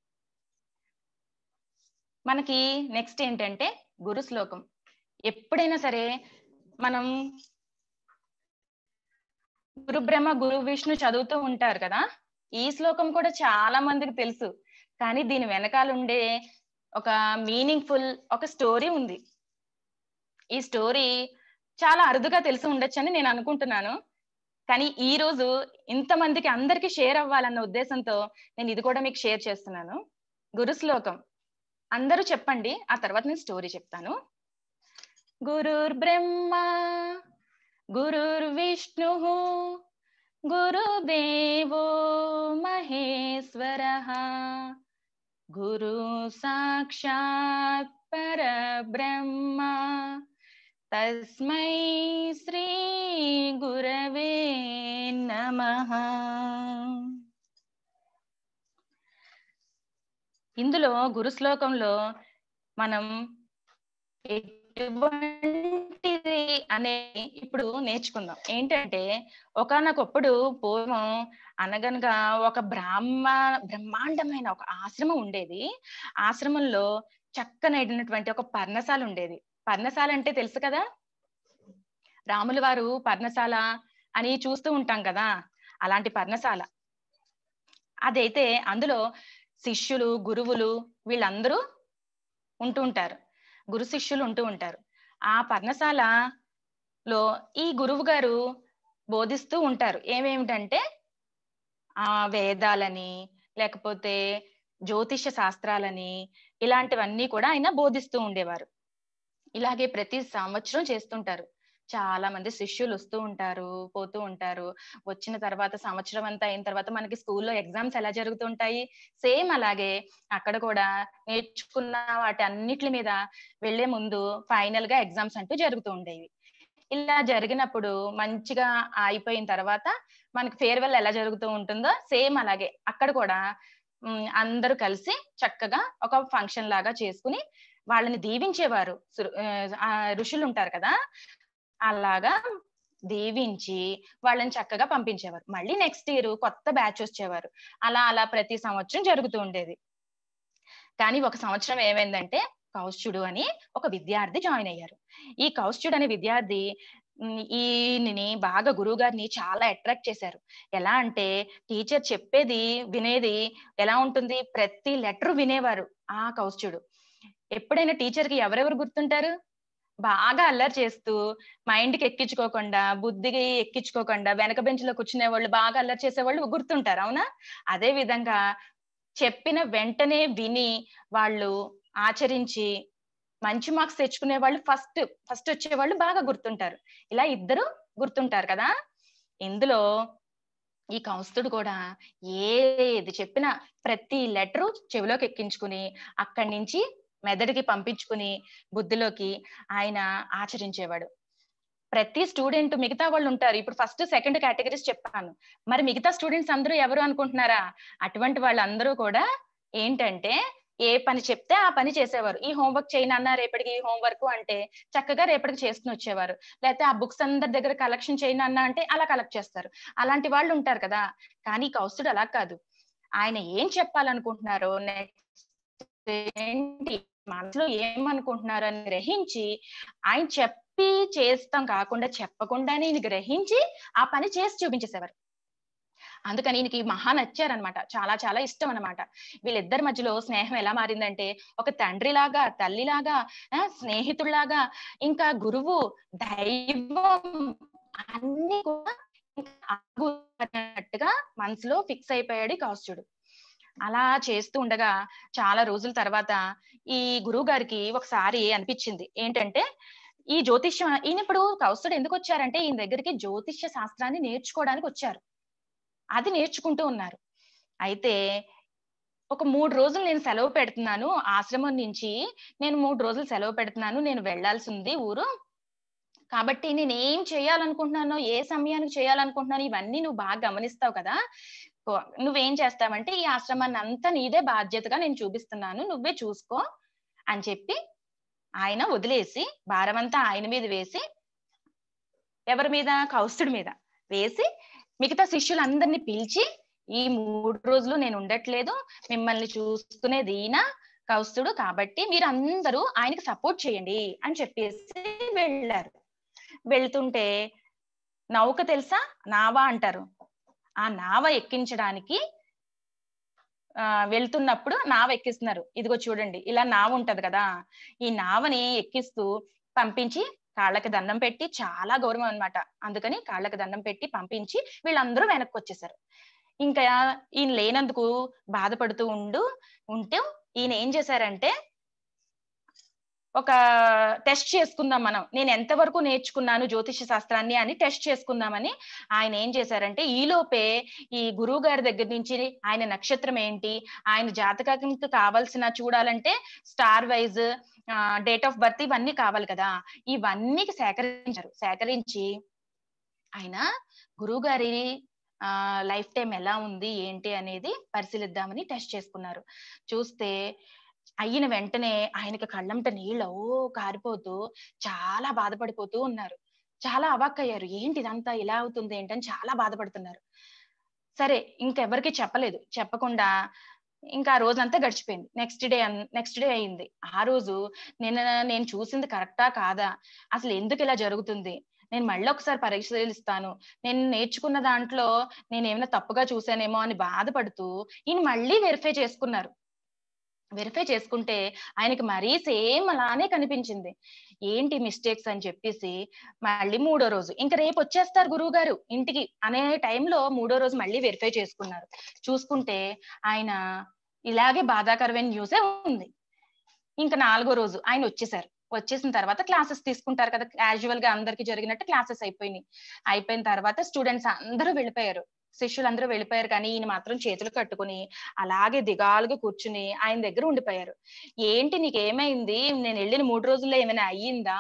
మనకి నెక్స్ట్ ఏంటంటే గురు శ్లోకం. ఎప్పుడైనా సరే మనం గురు బ్రహ్మ గురు విష్ణు చదువుతూ ఉంటారు కదా. ఈ శ్లోకం కూడా చాలా మందికి తెలుసు, కానీ దీని వెనకాల ఉండే ఒక మీనింగ్ఫుల్ ఒక స్టోరీ ఉంది. ఈ స్టోరీ చాలా అరుదుగా తెలిసి ఉండొచ్చని నేను అనుకుంటున్నాను. కానీ ఈ రోజు ఇంతమందికి అందరికి షేర్ అవ్వాలన్న ఉద్దేశంతో నేను ఇది కూడా మీకు షేర్ చేస్తున్నాను. గురు శ్లోకం అందరూ చెప్పండి, ఆ తర్వాత నేను స్టోరీ చెప్తాను. గురుర్ బ్రహ్మ గురుర్ విష్ణు గురుదేవో మహేశ్వరః గురు సాక్షాత్ పరబ్రహ్మ తస్మై శ్రీ గురవే నమః. ఇందులో గురు శ్లోకంలో మనం ఎటువంటిది అనే ఇప్పుడు నేర్చుకుందాం. ఏంటంటే ఒకానొకప్పుడు పూర్వం అనగనగా ఒక బ్రహ్మాండమైన ఒక ఆశ్రమం ఉండేది. ఆశ్రమంలో చక్కనైనటువంటి ఒక పర్ణశాల ఉండేది. పర్ణశాల అంటే తెలుసు కదా, రాముల వారు పర్ణశాల అని చూస్తూ ఉంటాం కదా, అలాంటి పర్ణశాల అదైతే. అందులో శిష్యులు, గురువులు వీళ్ళందరూ ఉంటూ ఉంటారు, గురు శిష్యులు ఉంటూ ఉంటారు. ఆ పర్ణశాలలో ఈ గురువు గారు బోధిస్తూ ఉంటారు. ఏమేమిటంటే వేదాలని, లేకపోతే జ్యోతిష్య శాస్త్రాలని, ఇలాంటివన్నీ కూడా ఆయన బోధిస్తూ ఉండేవారు. ఇలాగే ప్రతి సంవత్సరం చేస్తుంటారు. చాలా మంది శిష్యులు వస్తూ ఉంటారు, పోతూ ఉంటారు. వచ్చిన తర్వాత సంవత్సరం అంతా అయిన తర్వాత మనకి స్కూల్లో ఎగ్జామ్స్ ఎలా జరుగుతుంటాయి, సేమ్ అలాగే అక్కడ కూడా నేర్చుకున్న వాటి అన్నిటి మీద వెళ్లే ముందు ఫైనల్ గా ఎగ్జామ్స్ అంటూ జరుగుతూ ఉండేవి. ఇలా జరిగినప్పుడు మంచిగా అయిపోయిన తర్వాత మనకి ఫేర్వెల్ ఎలా జరుగుతూ ఉంటుందో సేమ్ అలాగే అక్కడ కూడా అందరూ కలిసి చక్కగా ఒక ఫంక్షన్ లాగా చేసుకుని వాళ్ళని దీవించేవారు. ఋషులు ఉంటారు కదా, అలాగా దీవించి వాళ్ళని చక్కగా పంపించేవారు. మళ్ళీ నెక్స్ట్ ఇయర్ కొత్త బ్యాచ్ వచ్చేవారు. అలా అలా ప్రతి సంవత్సరం జరుగుతూ ఉండేది. కానీ ఒక సంవత్సరం ఏమైందంటే కౌశ్యుడు అని ఒక విద్యార్థి జాయిన్ అయ్యారు. ఈ కౌశ్యుడు అనే విద్యార్థి ఈయనని బాగా గురువు గారిని చాలా అట్రాక్ట్ చేశారు. ఎలా అంటే టీచర్ చెప్పేది వినేది ఎలా ఉంటుంది, ప్రతి లెటర్ వినేవారు ఆ కౌశ్యుడు. ఎప్పుడైనా టీచర్ కి ఎవరెవరు గుర్తుంటారు, బాగా అల్లరి చేస్తూ మైండ్ కి ఎక్కించుకోకుండా, బుద్ధికి ఎక్కించుకోకుండా వెనక బెంచ్ లో కూర్చునే వాళ్ళు, బాగా అల్లరి చేసేవాళ్ళు గుర్తుంటారు. అవునా? అదే విధంగా చెప్పిన వెంటనే విని వాళ్ళు ఆచరించి మంచి మార్క్స్ తెచ్చుకునే వాళ్ళు ఫస్ట్ వచ్చే వాళ్ళు బాగా గుర్తుంటారు. ఇలా ఇద్దరు గుర్తుంటారు కదా. ఇందులో ఈ కౌస్తుడు కూడా ఏది చెప్పినా ప్రతి లెటరు చెవిలోకి ఎక్కించుకుని అక్కడి నుంచి మెదడుకి పంపించుకుని బుద్ధిలోకి ఆయన ఆచరించేవాడు. ప్రతి స్టూడెంట్, మిగతా వాళ్ళు ఉంటారు, ఇప్పుడు ఫస్ట్ సెకండ్ కేటగిరీస్ చెప్పాను, మరి మిగతా స్టూడెంట్స్ అందరూ ఎవరు అనుకుంటున్నారా? అటువంటి వాళ్ళందరూ కూడా ఏంటంటే ఏ పని చెప్తే ఆ పని చేసేవారు. ఈ హోంవర్క్ చేయను అన్న రేపటికి హోంవర్క్ అంటే చక్కగా రేపటికి చేసుకుని వచ్చేవారు. లేకపోతే ఆ బుక్స్ అందరి దగ్గర కలెక్షన్ చేయను అన్న అంటే అలా కలెక్ట్ చేస్తారు. అలాంటి వాళ్ళు ఉంటారు కదా. కానీ కౌస్తుడు అలా కాదు. ఆయన ఏం చెప్పాలనుకుంటున్నారో, నెక్స్ట్ ఏంటి మనసులో ఏమనుకుంటున్నారో అని గ్రహించి ఆయన చెప్పి చేస్తాం కాకుండా చెప్పకుండానే గ్రహించి ఆ పని చేసి చూపించేసేవారు. అందుకని ఈయనకి మహా నచ్చారనమాట. చాలా చాలా ఇష్టం అనమాట. వీళ్ళిద్దరి మధ్యలో స్నేహం ఎలా మారిందంటే ఒక తండ్రిలాగా, తల్లిలాగా, స్నేహితుడిలాగా, ఇంకా గురువు, దైవం అన్ని కూడా అన్నట్టుగా మనసులో ఫిక్స్ అయిపోయాడు కౌస్తుడు. అలా చేస్తూ ఉండగా చాలా రోజుల తర్వాత ఈ గురువు గారికి ఒకసారి అనిపించింది ఏంటంటే ఈ జ్యోతిష్యం, ఈయన ఇప్పుడు కౌస్తుడు ఎందుకు వచ్చారంటే ఈయన దగ్గరికి జ్యోతిష్య శాస్త్రాన్ని నేర్చుకోవడానికి వచ్చారు. అది నేర్చుకుంటూ ఉన్నారు. అయితే ఒక 3 రోజులు నేను సెలవు పెడుతున్నాను ఆశ్రమం నుంచి, నేను 3 రోజులు సెలవు పెడుతున్నాను, నేను వెళ్లాల్సి ఉంది ఊరు, కాబట్టి నేను ఏం చేయాలనుకుంటున్నానో, ఏ సమయానికి చేయాలనుకుంటున్నానో ఇవన్నీ నువ్వు బాగా గమనిస్తావు కదా, నువ్వేం చేస్తావంటే ఈ ఆశ్రమాన్ని అంతా నీదే బాధ్యతగా నేను చూపిస్తున్నాను, నువ్వే చూసుకో అని చెప్పి ఆయన వదిలేసి భారమంతా ఆయన మీద వేసి, ఎవరి మీద? కౌస్తుడి మీద వేసి మిగతా శిష్యులందరినీ పిలిచి ఈ 3 రోజులు నేను ఉండట్లేదు, మిమ్మల్ని చూసుకునేది ఈయన కౌస్తుడు, కాబట్టి మీరు అందరూ ఆయనకి సపోర్ట్ చేయండి అని చెప్పేసి వెళ్ళారు. వెళ్తుంటే నౌక తెలుసా, నావా అంటారు, ఆ నావ ఎక్కించడానికి వెళ్తున్నప్పుడు నావ ఎక్కిస్తున్నారు. ఇదిగో చూడండి, ఇలా నావ ఉంటది కదా, ఈ నావని ఎక్కిస్తూ పంపించి కాళ్ళకి దండం పెట్టి, చాలా గౌరవం అనమాట, అందుకని కాళ్ళకి దండం పెట్టి పంపించి వీళ్ళందరూ వెనక్కి వచ్చేసారు. ఇంకా ఈయన లేనందుకు బాధపడుతూ ఉంటూ ఈయన ఏం చేశారంటే ఒక టెస్ట్ చేసుకుందాం మనం, నేను ఎంతవరకు నేర్చుకున్నాను జ్యోతిష శాస్త్రాన్ని అని టెస్ట్ చేసుకుందామని ఆయన ఏం చేశారంటే ఈలోపే ఈ గురువు గారి దగ్గర నుంచి ఆయన నక్షత్రం ఏంటి, ఆయన జాతకానికి కావాల్సిన చూడాలంటే star wise, date of birth ఇవన్నీ కావాలి కదా, ఇవన్నీ సేకరించి ఆయన గురువు గారి లైఫ్ టైం ఎలా ఉంది ఏంటి అనేది పరిశీలిద్దామని టెస్ట్ చేసుకున్నారు. చూస్తే అయిన వెంటనే ఆయనకి కళ్ళంట నీళ్ళు కారిపోతూ చాలా బాధపడిపోతూ ఉన్నారు. చాలా అవాక్కయ్యారు, ఏంటి ఇదంతా ఇలా అవుతుంది ఏంటని చాలా బాధపడుతున్నారు. సరే ఇంకెవరికి చెప్పలేదు, చెప్పకుండా ఇంకా ఆ రోజంతా గడిచిపోయింది. నెక్స్ట్ డే అయింది. ఆ రోజు నేను చూసింది కరెక్టా కాదా, అసలు ఎందుకు ఇలా జరుగుతుంది, నేను మళ్ళీ ఒకసారి పరిశీలిస్తాను, నేను నేర్చుకున్న దాంట్లో నేను ఏమైనా తప్పుగా చూసానేమో అని బాధపడుతూ ఈయన మళ్ళీ వెరిఫై చేసుకున్నారు. వెరిఫై చేసుకుంటే ఆయనకి మరీ సేమ్ అలానే కనిపించింది. ఏంటి మిస్టేక్స్ అని చెప్పేసి మళ్ళీ మూడో రోజు ఇంకా రేపు వచ్చేస్తారు గురువు గారు ఇంటికి అనే టైంలో మూడో రోజు మళ్ళీ వెరిఫై చేసుకున్నారు. చూసుకుంటే ఆయన ఇలాగే బాధాకరమైన న్యూసే ఉంది. ఇంకా నాలుగో రోజు ఆయన వచ్చేసారు. వచ్చేసిన తర్వాత క్లాసెస్ తీసుకుంటారు కదా, క్యాజువల్ గా అందరికి జరిగినట్టు క్లాసెస్ అయిపోయినాయి. అయిపోయిన తర్వాత స్టూడెంట్స్ అందరూ వెళ్ళిపోయారు, శిష్యులందరూ వెళ్ళిపోయారు. కానీ ఈయన మాత్రం చేతులు కట్టుకుని అలాగే దిగాలుగా కూర్చుని ఆయన దగ్గర ఉండిపోయారు. ఏంటి నీకేమైంది, నేను వెళ్ళిన 3 రోజుల్లో ఏమైనా అయ్యిందా,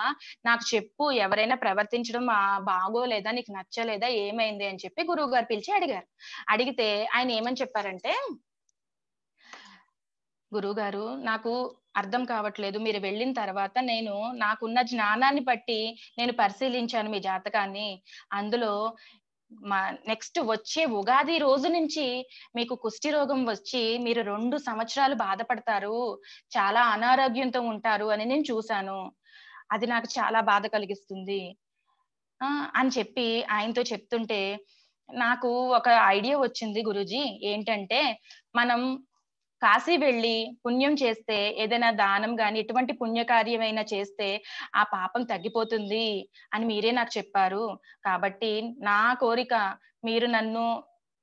నాకు చెప్పు, ఎవరైనా ప్రవర్తించడం బాగోలేదా, నీకు నచ్చలేదా, ఏమైంది అని చెప్పి గురువు గారు పిలిచి అడిగారు. అడిగితే ఆయన ఏమని చెప్పారంటే, గురువు గారు నాకు అర్థం కావట్లేదు, మీరు వెళ్ళిన తర్వాత నేను నాకున్న జ్ఞానాన్ని బట్టి నేను పరిశీలించాను మీ జాతకాన్ని. అందులో నెక్స్ట్ వచ్చే ఉగాది రోజు నుంచి మీకు కుష్టి రోగం వచ్చి మీరు 2 సంవత్సరాలు బాధపడతారు, చాలా అనారోగ్యంతో ఉంటారు అని నేను చూశాను. అది నాకు చాలా బాధ కలిగిస్తుంది అని చెప్పి ఆయనతో చెప్తుంటే నాకు ఒక ఐడియా వచ్చింది గురూజీ. ఏంటంటే, మనం కాశీ వెళ్ళి పుణ్యం చేస్తే, ఏదైనా దానం గాని ఎటువంటి పుణ్యకార్యమైనా చేస్తే ఆ పాపం తగ్గిపోతుంది అని మీరే నాకు చెప్పారు. కాబట్టి నా కోరిక, మీరు నన్ను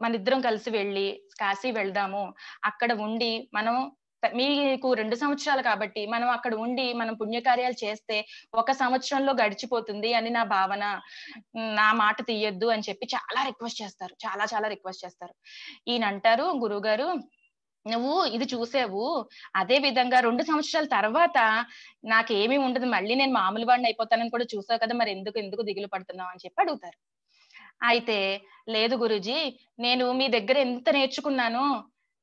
మనిద్దరం కలిసి వెళ్ళి కాశీ వెళ్దాము. అక్కడ ఉండి మనం మీకు 2 సంవత్సరాలు కాబట్టి మనం అక్కడ ఉండి మనం పుణ్యకార్యాలు చేస్తే 1 సంవత్సరంలో గడిచిపోతుంది అని నా భావన. నా మాట తీయొద్దు అని చెప్పి చాలా రిక్వెస్ట్ చేస్తారు. చాలా చాలా రిక్వెస్ట్ చేస్తారు. ఈయన అంటారు, గురువుగారు నువ్వు ఇది చూసావు, అదే విధంగా 2 సంవత్సరాల తర్వాత నాకేమీ ఉండదు, మళ్ళీ నేను మామూలు వాడిని అయిపోతానని కూడా చూసావు కదా, మరి ఎందుకు దిగులు పడుతున్నావు అని చెప్పి అడుగుతారు. అయితే లేదు గురూజీ, నేను మీ దగ్గర ఎంత నేర్చుకున్నానో,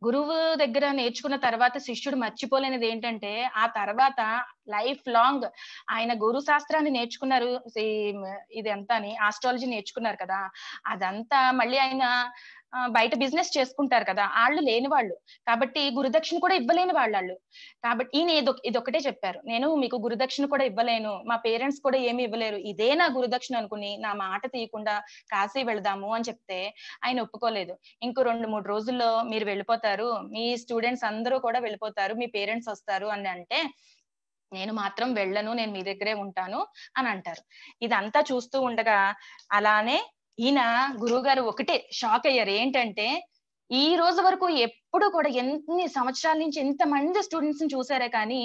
గురువు దగ్గర నేర్చుకున్న తర్వాత శిష్యుడు మర్చిపోలేనిది ఏంటంటే, ఆ తర్వాత లైఫ్ లాంగ్ ఆయన గురు శాస్త్రాన్ని నేర్చుకున్నారు. ఇది అంతాని ఆస్ట్రాలజీ నేర్చుకున్నారు కదా, అదంతా మళ్ళీ ఆయన బయట బిజినెస్ చేసుకుంటారు కదా, వాళ్ళు లేని వాళ్ళు కాబట్టి గురుదక్షిణ కూడా ఇవ్వలేని వాళ్ళు. కాబట్టి ఈయన ఇదొక్కటే చెప్పారు, నేను మీకు గురుదక్షిణ కూడా ఇవ్వలేను, మా పేరెంట్స్ కూడా ఏమి ఇవ్వలేరు, ఇదే నా గురుదక్షిణ అనుకుని నా మాట తీయకుండా కాశీ వెళదాము అని చెప్తే ఆయన ఒప్పుకోలేదు. ఇంకో 2-3 రోజుల్లో మీరు వెళ్ళిపోతారు, మీ స్టూడెంట్స్ అందరూ కూడా వెళ్ళిపోతారు, మీ పేరెంట్స్ వస్తారు అని అంటే, నేను మాత్రం వెళ్ళను, నేను మీ దగ్గరే ఉంటాను అని అంటారు. ఇదంతా చూస్తూ ఉండగా అలానే ఈయన గురువు గారు ఒకటే షాక్ అయ్యారు. ఏంటంటే, ఈ రోజు వరకు ఎప్పుడు కూడా ఎన్ని సంవత్సరాల నుంచి ఎంతమంది స్టూడెంట్స్ ని చూసారే కానీ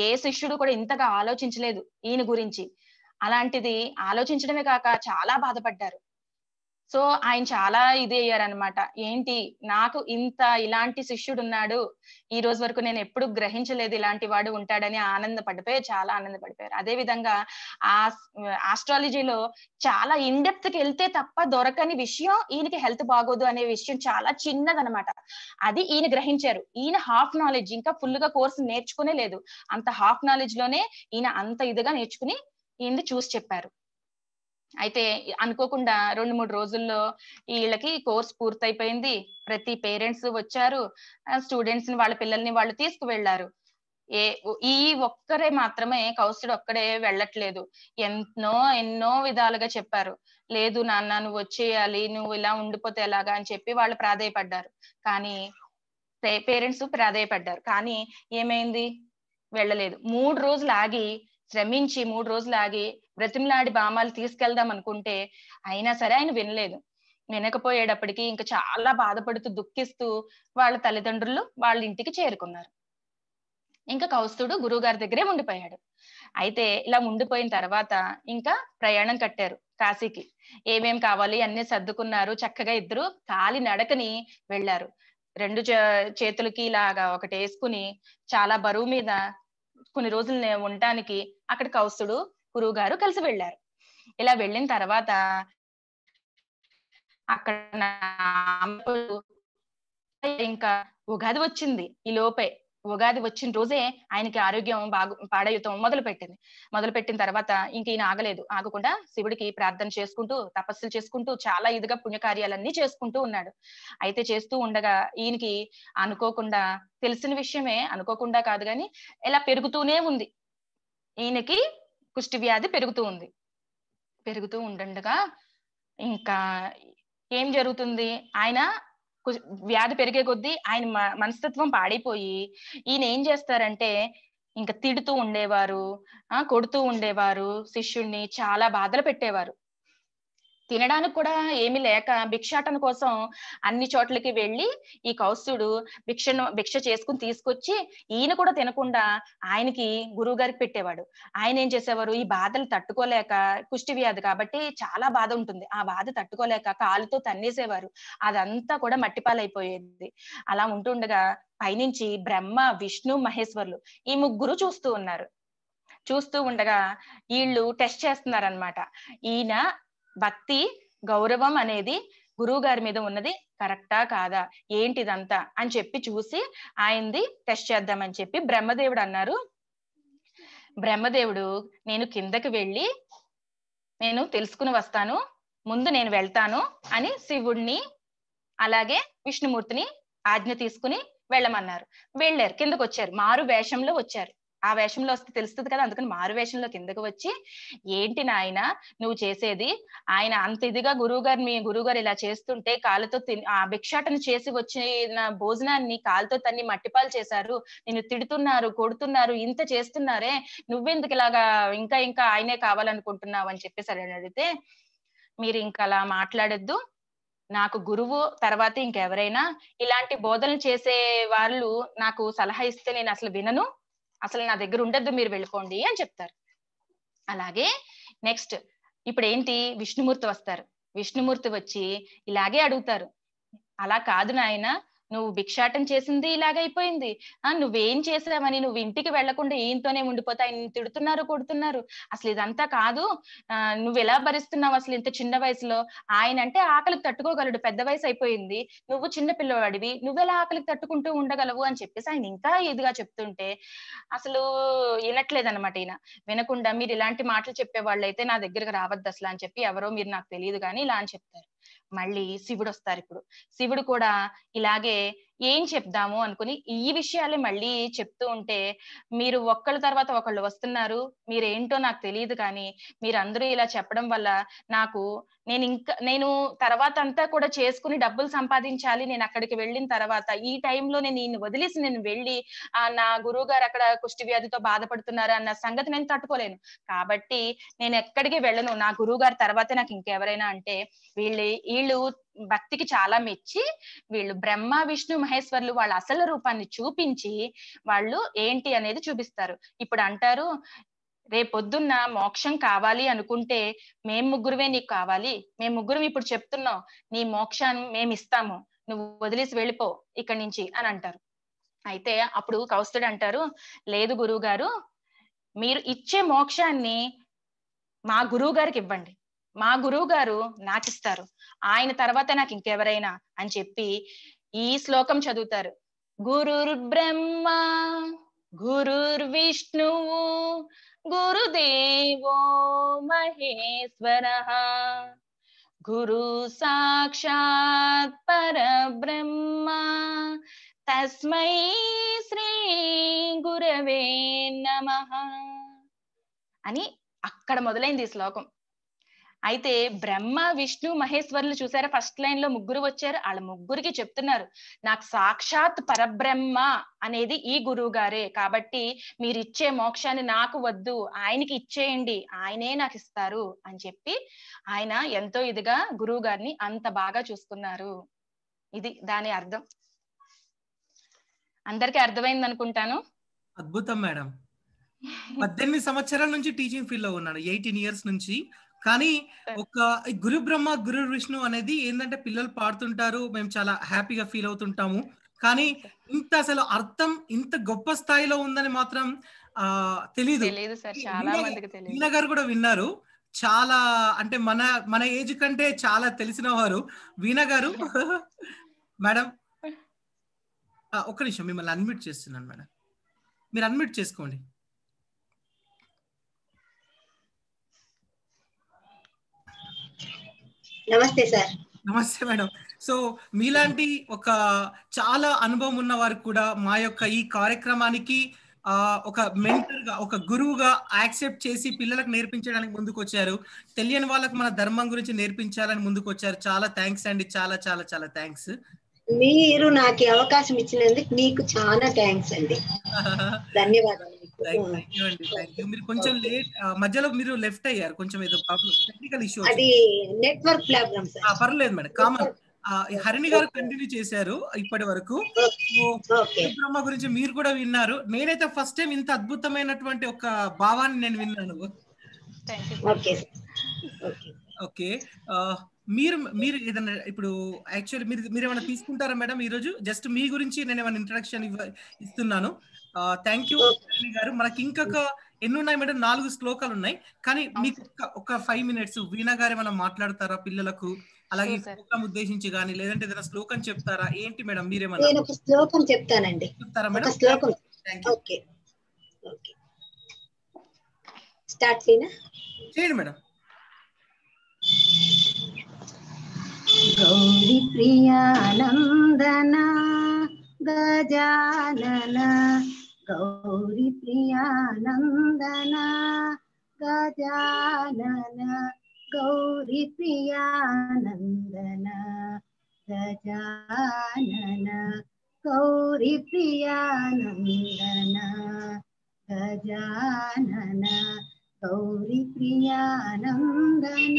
ఏ శిష్యుడు కూడా ఇంతగా ఆలోచించలేదు ఈయన గురించి. అలాంటిది ఆలోచించడమే కాక చాలా బాధపడ్డారు. సో ఆయన చాలా ఇది అయ్యారనమాట. ఏంటి నాకు ఇలాంటి శిష్యుడు ఉన్నాడు, ఈ రోజు వరకు నేను ఎప్పుడు గ్రహించలేదు ఇలాంటి వాడు ఉంటాడని ఆనందపడిపోయారు, చాలా ఆనందపడిపోయారు. అదే విధంగా ఆస్ట్రాలజీలో చాలా ఇన్ డెప్త్ కి వెళ్తే తప్ప దొరకని విషయం ఈయనకి హెల్త్ బాగోదు అనే విషయం చాలా చిన్నదనమాట. అది ఈయన గ్రహించారు. ఈయన హాఫ్ నాలెడ్జ్, ఇంకా ఫుల్ గా కోర్సు నేర్చుకునే లేదు, అంత హాఫ్ నాలెడ్జ్ లోనే ఈయన అంత ఇదిగా నేర్చుకుని ఈయన చూసి చెప్పారు. అయితే అనుకోకుండా 2-3 రోజుల్లో వీళ్ళకి కోర్స్ పూర్తయిపోయింది. ప్రతి పేరెంట్స్ వచ్చారు, స్టూడెంట్స్ ని వాళ్ళ పిల్లల్ని వాళ్ళు తీసుకువెళ్లారు. ఈ ఒక్కరే మాత్రమే, కౌస్తుడు ఒక్కడే వెళ్ళట్లేదు. ఎన్నో విధాలుగా చెప్పారు, లేదు నాన్న నువ్వు వచ్చేయాలి, నువ్వు ఇలా ఉండిపోతే ఎలాగా అని చెప్పి వాళ్ళు ప్రాధేయపడ్డారు. కానీ పేరెంట్స్ ప్రాధేయపడ్డారు, కానీ ఏమైంది, వెళ్ళలేదు. 3 రోజులు ఆగి శ్రమించి 3 రోజులు ఆగి బ్రతిమలాడి బామాలు తీసుకెళ్దాం అనుకుంటే అయినా సరే ఆయన వినలేదు. వినకపోయేటప్పటికి ఇంకా చాలా బాధపడుతూ దుఃఖిస్తూ వాళ్ళ తల్లిదండ్రులు వాళ్ళ ఇంటికి చేరుకున్నారు. ఇంకా కౌస్తుడు గురువు గారి దగ్గరే ఉండిపోయాడు. అయితే ఇలా ఉండిపోయిన తర్వాత ఇంకా ప్రయాణం కట్టారు కాశీకి. ఏమేం కావాలి అన్ని సర్దుకున్నారు. చక్కగా ఇద్దరు కాలి నడకని వెళ్ళారు. 2 చేతులకి ఇలాగా ఒకటి వేసుకుని చాలా బరువు మీద కొన్ని రోజులు ఉండటానికి అక్కడ కౌస్తుడు గురువు గారు కలిసి వెళ్ళారు. ఇలా వెళ్ళిన తర్వాత అక్కడ ఇంకా ఉగాది వచ్చింది. ఈ లోపే ఉగాది వచ్చిన రోజే ఆయనకి ఆరోగ్యం పాడయుతం మొదలుపెట్టిన తర్వాత ఇంక ఈయన ఆగకుండా శివుడికి ప్రార్థన చేసుకుంటూ, తపస్సులు చేసుకుంటూ, చాలా ఇదిగా పుణ్యకార్యాలన్నీ చేసుకుంటూ ఉన్నాడు. అయితే చేస్తూ ఉండగా ఈయనకి అనుకోకుండా, తెలిసిన విషయమే, అనుకోకుండా కాదు కానీ ఇలా పెరుగుతూనే ఉంది. ఈయనకి కుష్టి వ్యాధి పెరుగుతూ ఉండగా ఇంకా ఏం జరుగుతుంది, ఆయన వ్యాధి పెరిగే కొద్దీ ఆయన మనస్తత్వం పాడైపోయి ఈయన ఏం చేస్తారంటే ఇంకా తిడుతూ ఉండేవారు, కొడుతూ ఉండేవారు, శిష్యుణ్ణి చాలా బాధలు పెట్టేవారు. తినడానికి కూడా ఏమీ లేక భిక్షాటన కోసం అన్ని చోట్లకి వెళ్ళి ఈ కౌస్తుడు భిక్ష చేసుకుని తీసుకొచ్చి ఈయన కూడా తినకుండా ఆయనకి గురువు గారికి పెట్టేవాడు. ఆయన ఏం చేసేవారు, ఈ బాధలు తట్టుకోలేక, కుష్టి వ్యాధి కాబట్టి చాలా బాధ ఉంటుంది, ఆ బాధ తట్టుకోలేక కాలుతో తన్నేసేవారు. అదంతా కూడా మట్టిపాలైపోయేది. అలా ఉంటుండగా పైనుంచి బ్రహ్మ, విష్ణు, మహేశ్వరులు ఈ ముగ్గురు చూస్తూ ఉన్నారు. చూస్తూ ఉండగా వీళ్ళు టెస్ట్ చేస్తున్నారనమాట. ఈయన భక్తి, గౌరవం అనేది గురువు గారి మీద ఉన్నది కరెక్టా కాదా, ఏంటిదంతా అని చెప్పి చూసి ఆయనది టెస్ట్ చేద్దామని చెప్పి బ్రహ్మదేవుడు అన్నారు. బ్రహ్మదేవుడు నేను కిందకి వెళ్ళి నేను తెలుసుకుని వస్తాను, ముందు నేను వెళ్తాను అని శివుడిని అలాగే విష్ణుమూర్తిని ఆజ్ఞ తీసుకుని వెళ్ళమన్నారు. వెళ్ళారు, కిందకు వచ్చారు, మారు వేషంలో వచ్చారు. ఆ వేషంలో వస్తే తెలుస్తుంది కదా, అందుకని మారు వేషంలో కిందకు వచ్చి ఏంటి నాయన నువ్వు చేసేది, ఆయన అంత ఇదిగా మీ గురువుగారు ఇలా చేస్తుంటే కాళ్ళతో ఆ భిక్షాటన చేసి వచ్చిన భోజనాన్ని కాళ్ళతో తన్ని మట్టిపాలు చేశారు, నిన్ను తిడుతున్నారు, కొడుతున్నారు, ఇంత చేస్తున్నారే, నువ్వెందుకు ఇలాగా ఇంకా ఇంకా ఆయనే కావాలనుకుంటున్నావు అని చెప్పేసి అడిగితే, మీరు ఇంకా అలా మాట్లాడొద్దు, నాకు గురువు తర్వాత ఇంకెవరైనా ఇలాంటి బోధనలు చేసే వాళ్ళు నాకు సలహా ఇస్తే నేను అసలు వినను, అసలు నా దగ్గర ఉండద్దు, మీరు వెళ్ళిపోండి అని చెప్తారు. అలాగే నెక్స్ట్ ఇప్పుడు ఏంటి, విష్ణుమూర్తి వస్తారు. విష్ణుమూర్తి వచ్చి ఇలాగే అడుగుతారు, అలా కాదు నాయన, నువ్వు భిక్షాటం చేసింది ఇలాగైపోయింది, నువ్వేం చేసావని నువ్వు ఇంటికి వెళ్లకుండా ఈయనతోనే ఉండిపోతా, ఆయన తిడుతున్నారు, కొడుతున్నారు, అసలు ఇదంతా కాదు, నువ్వు ఎలా భరిస్తున్నావు అసలు ఇంత చిన్న వయసులో, ఆయన అంటే ఆకలికి తట్టుకోగలడు, పెద్ద వయసు అయిపోయింది, నువ్వు చిన్న పిల్లవాడివి, నువ్వెలా ఆకలికి తట్టుకుంటూ ఉండగలవు అని చెప్పేసి ఆయన ఇంకా ఇదిగా చెప్తుంటే అసలు వినట్లేదన్నమాట. ఈయన వినకుండా మీరు ఇలాంటి మాటలు చెప్పే వాళ్ళైతే నా దగ్గరకు రావద్దు అసలు అని చెప్పి, ఎవరో మీరు నాకు తెలియదు కానీ ఇలా అని చెప్తారు. మళ్ళీ శివుడు వస్తారు. ఇప్పుడు శివుడు కూడా ఇలాగే ఏం చెప్దాము అనుకుని ఈ విషయాలే మళ్ళీ చెప్తూ ఉంటే, మీరు ఒకళ్ళ తర్వాత ఒకళ్ళు వస్తున్నారు, మీరేంటో నాకు తెలియదు కానీ మీరందరూ ఇలా చెప్పడం వల్ల నాకు నేను తర్వాత అంతా కూడా చేసుకుని డబ్బులు సంపాదించాలి, నేను అక్కడికి వెళ్ళిన తర్వాత ఈ టైంలో నేను వదిలేసి నేను వెళ్ళి నా గురువు గారు అక్కడ కుష్టి వ్యాధితో బాధపడుతున్నారు అన్న సంగతి నేను తట్టుకోలేను, కాబట్టి నేను ఎక్కడికి వెళ్ళను, నా గురువు గారి తర్వాతే నాకు ఇంకెవరైనా అంటే వీళ్ళు భక్తికి చాలా మెచ్చి వీళ్ళు బ్రహ్మ, విష్ణు, మహేశ్వరులు వాళ్ళ అసలు రూపాన్ని చూపించి వాళ్ళు ఏంటి అనేది చూపిస్తారు. ఇప్పుడు అంటారు, రేపొద్దున్న మోక్షం కావాలి అనుకుంటే మేము ముగ్గురువే నీకు కావాలి, మేము ముగ్గురం ఇప్పుడు చెప్తున్నాం, నీ మోక్షాన్ని మేము ఇస్తాము, నువ్వు వదిలేసి వెళ్ళిపో ఇక్కడి నుంచి అని అంటారు. అయితే అప్పుడు కౌస్తుడు అంటారు, లేదు గురువు గారు, మీరు ఇచ్చే మోక్షాన్ని మా గురువు గారికి ఇవ్వండి, మా గురువు గారు నాకు ఇస్తారు, ఆయన తర్వాత నాకు ఇంకెవరైనా అని చెప్పి ఈ శ్లోకం చదువుతారు. గురుర్ బ్రహ్మ గురుర్ విష్ణువు గురుదేవో మహేశ్వరః గురు సాక్షాత్ పరబ్రహ్మ తస్మై శ్రీ గురవే నమః అని అక్కడ మొదలైంది ఈ శ్లోకం. అయితే బ్రహ్మ, విష్ణు, మహేశ్వరులు చూసారా, ఫస్ట్ లైన్ లో ముగ్గురు వచ్చారు, వాళ్ళ ముగ్గురికి చెప్తున్నారు, నాకు సాక్షాత్ పరబ్రహ్మ అనేది ఈ గురువు గారే, కాబట్టి మీరు ఇచ్చే మోక్షాన్ని నాకు వద్దు, ఆయనకి ఇచ్చేయండి, ఆయనే నాకు ఇస్తారు అని చెప్పి ఆయన ఎంతో ఇదిగా గురువు గారిని అంత బాగా చూసుకున్నారు. ఇది దాని అర్థం. అందరికీ అర్థమైంది అనుకుంటాను. అద్భుతం మేడం. 18 సంవత్సరాల నుంచి టీచింగ్ ఫీల్డ్ లో ఉన్నాను, 18 years నుంచి. కానీ ఒక గురు బ్రహ్మ గురు విష్ణు అనేది ఏంటంటే పిల్లలు పాడుతుంటారు, మేము చాలా హ్యాపీగా ఫీల్ అవుతుంటాము, కానీ ఇంత అసలు అర్థం ఇంత గొప్ప స్థాయిలో ఉందని మాత్రం తెలీదు. వీణ గారు కూడా విన్నారు, చాలా అంటే మన ఏజ్ కంటే చాలా తెలిసిన వారు వీణ గారు. మేడం ఒక్క నిమిషం, మిమ్మల్ని అన్మ్యూట్ చేస్తున్నాను మేడం, మీరు అన్మ్యూట్ చేసుకోండి. నమస్తే సార్. నమస్తే మేడం. సో మీలాంటి ఒక చాలా అనుభవం ఉన్న వారు కూడా మా యొక్క ఈ కార్యక్రమానికి ఒక మెంటర్ గా, ఒక గురువుగా యాక్సెప్ట్ చేసి పిల్లలకు నేర్పించడానికి ముందుకు వచ్చారు, తెలియని వాళ్ళకు మన ధర్మం గురించి నేర్పించాలని ముందుకు వచ్చారు. చాలా థ్యాంక్స్ అండి, చాలా చాలా చాలా థ్యాంక్స్. మీరు నాకు ఈ అవకాశం ఇచ్చినందుకు మీకు చాలా థ్యాంక్స్ అండి. ధన్యవాదాలు మీకు. థ్యాంక్ యూ అండి, థ్యాంక్ యూ. మీరు కొంచెం లేట్, మధ్యలో మీరు లెఫ్ట్ అయ్యారు, కొంచెం ఏదో ప్రాబ్లం, టెక్నికల్ ఇష్యూ అది వచ్చింది. Network problem sir. పర్లేదు మేడం, కామన్. హరిణి గారు కంటిన్యూ చేశారు ఇప్పటి వరకు. ఓకే. బ్రహ్మ గురించి మీరు కూడా విన్నారు. నేనైతే ఫస్ట్ టైం ఇంత అద్భుతమైనటువంటి ఒక భావాన్ని నేను విన్నాను. Okay okay. ఓకే, మీరు మీరు ఏదన్నా ఇప్పుడు యాక్చువల్లీ మీరు ఏమైనా తీసుకుంటారా మేడం ఈ రోజు? జస్ట్ మీ గురించి నేను ఏమైనా ఇంట్రడక్షన్ ఇస్తున్నాను. థ్యాంక్ యూ హరిణి గారు. మనకి ఇంకొక ఎన్ని ఉన్నాయి మేడం? 4 శ్లోకాలు ఉన్నాయి. కానీ మీకు ఒక 5 minutes వీణా గారు ఏమైనా మాట్లాడతారా పిల్లలకు? అలాగే ప్రోగ్రామ్ ఉద్దేశించి కానీ, లేదంటే ఏదైనా శ్లోకం చెప్తారా ఏంటి మేడం? మీరేమన్నా? నేను ఒక శ్లోకం చెప్తానండి. చెప్తారా మేడం? శ్లోకం. ఓకే ఓకే, స్టార్ట్ చేయనా? చేయండి మేడం. గౌరీ ప్రియానందన గజానన, గౌరీ ప్రియానందన గజానన, గౌరీ ప్రియానందన గజానన, గౌరీ ప్రియానందన గజానన, గౌరీ ప్రియానందన.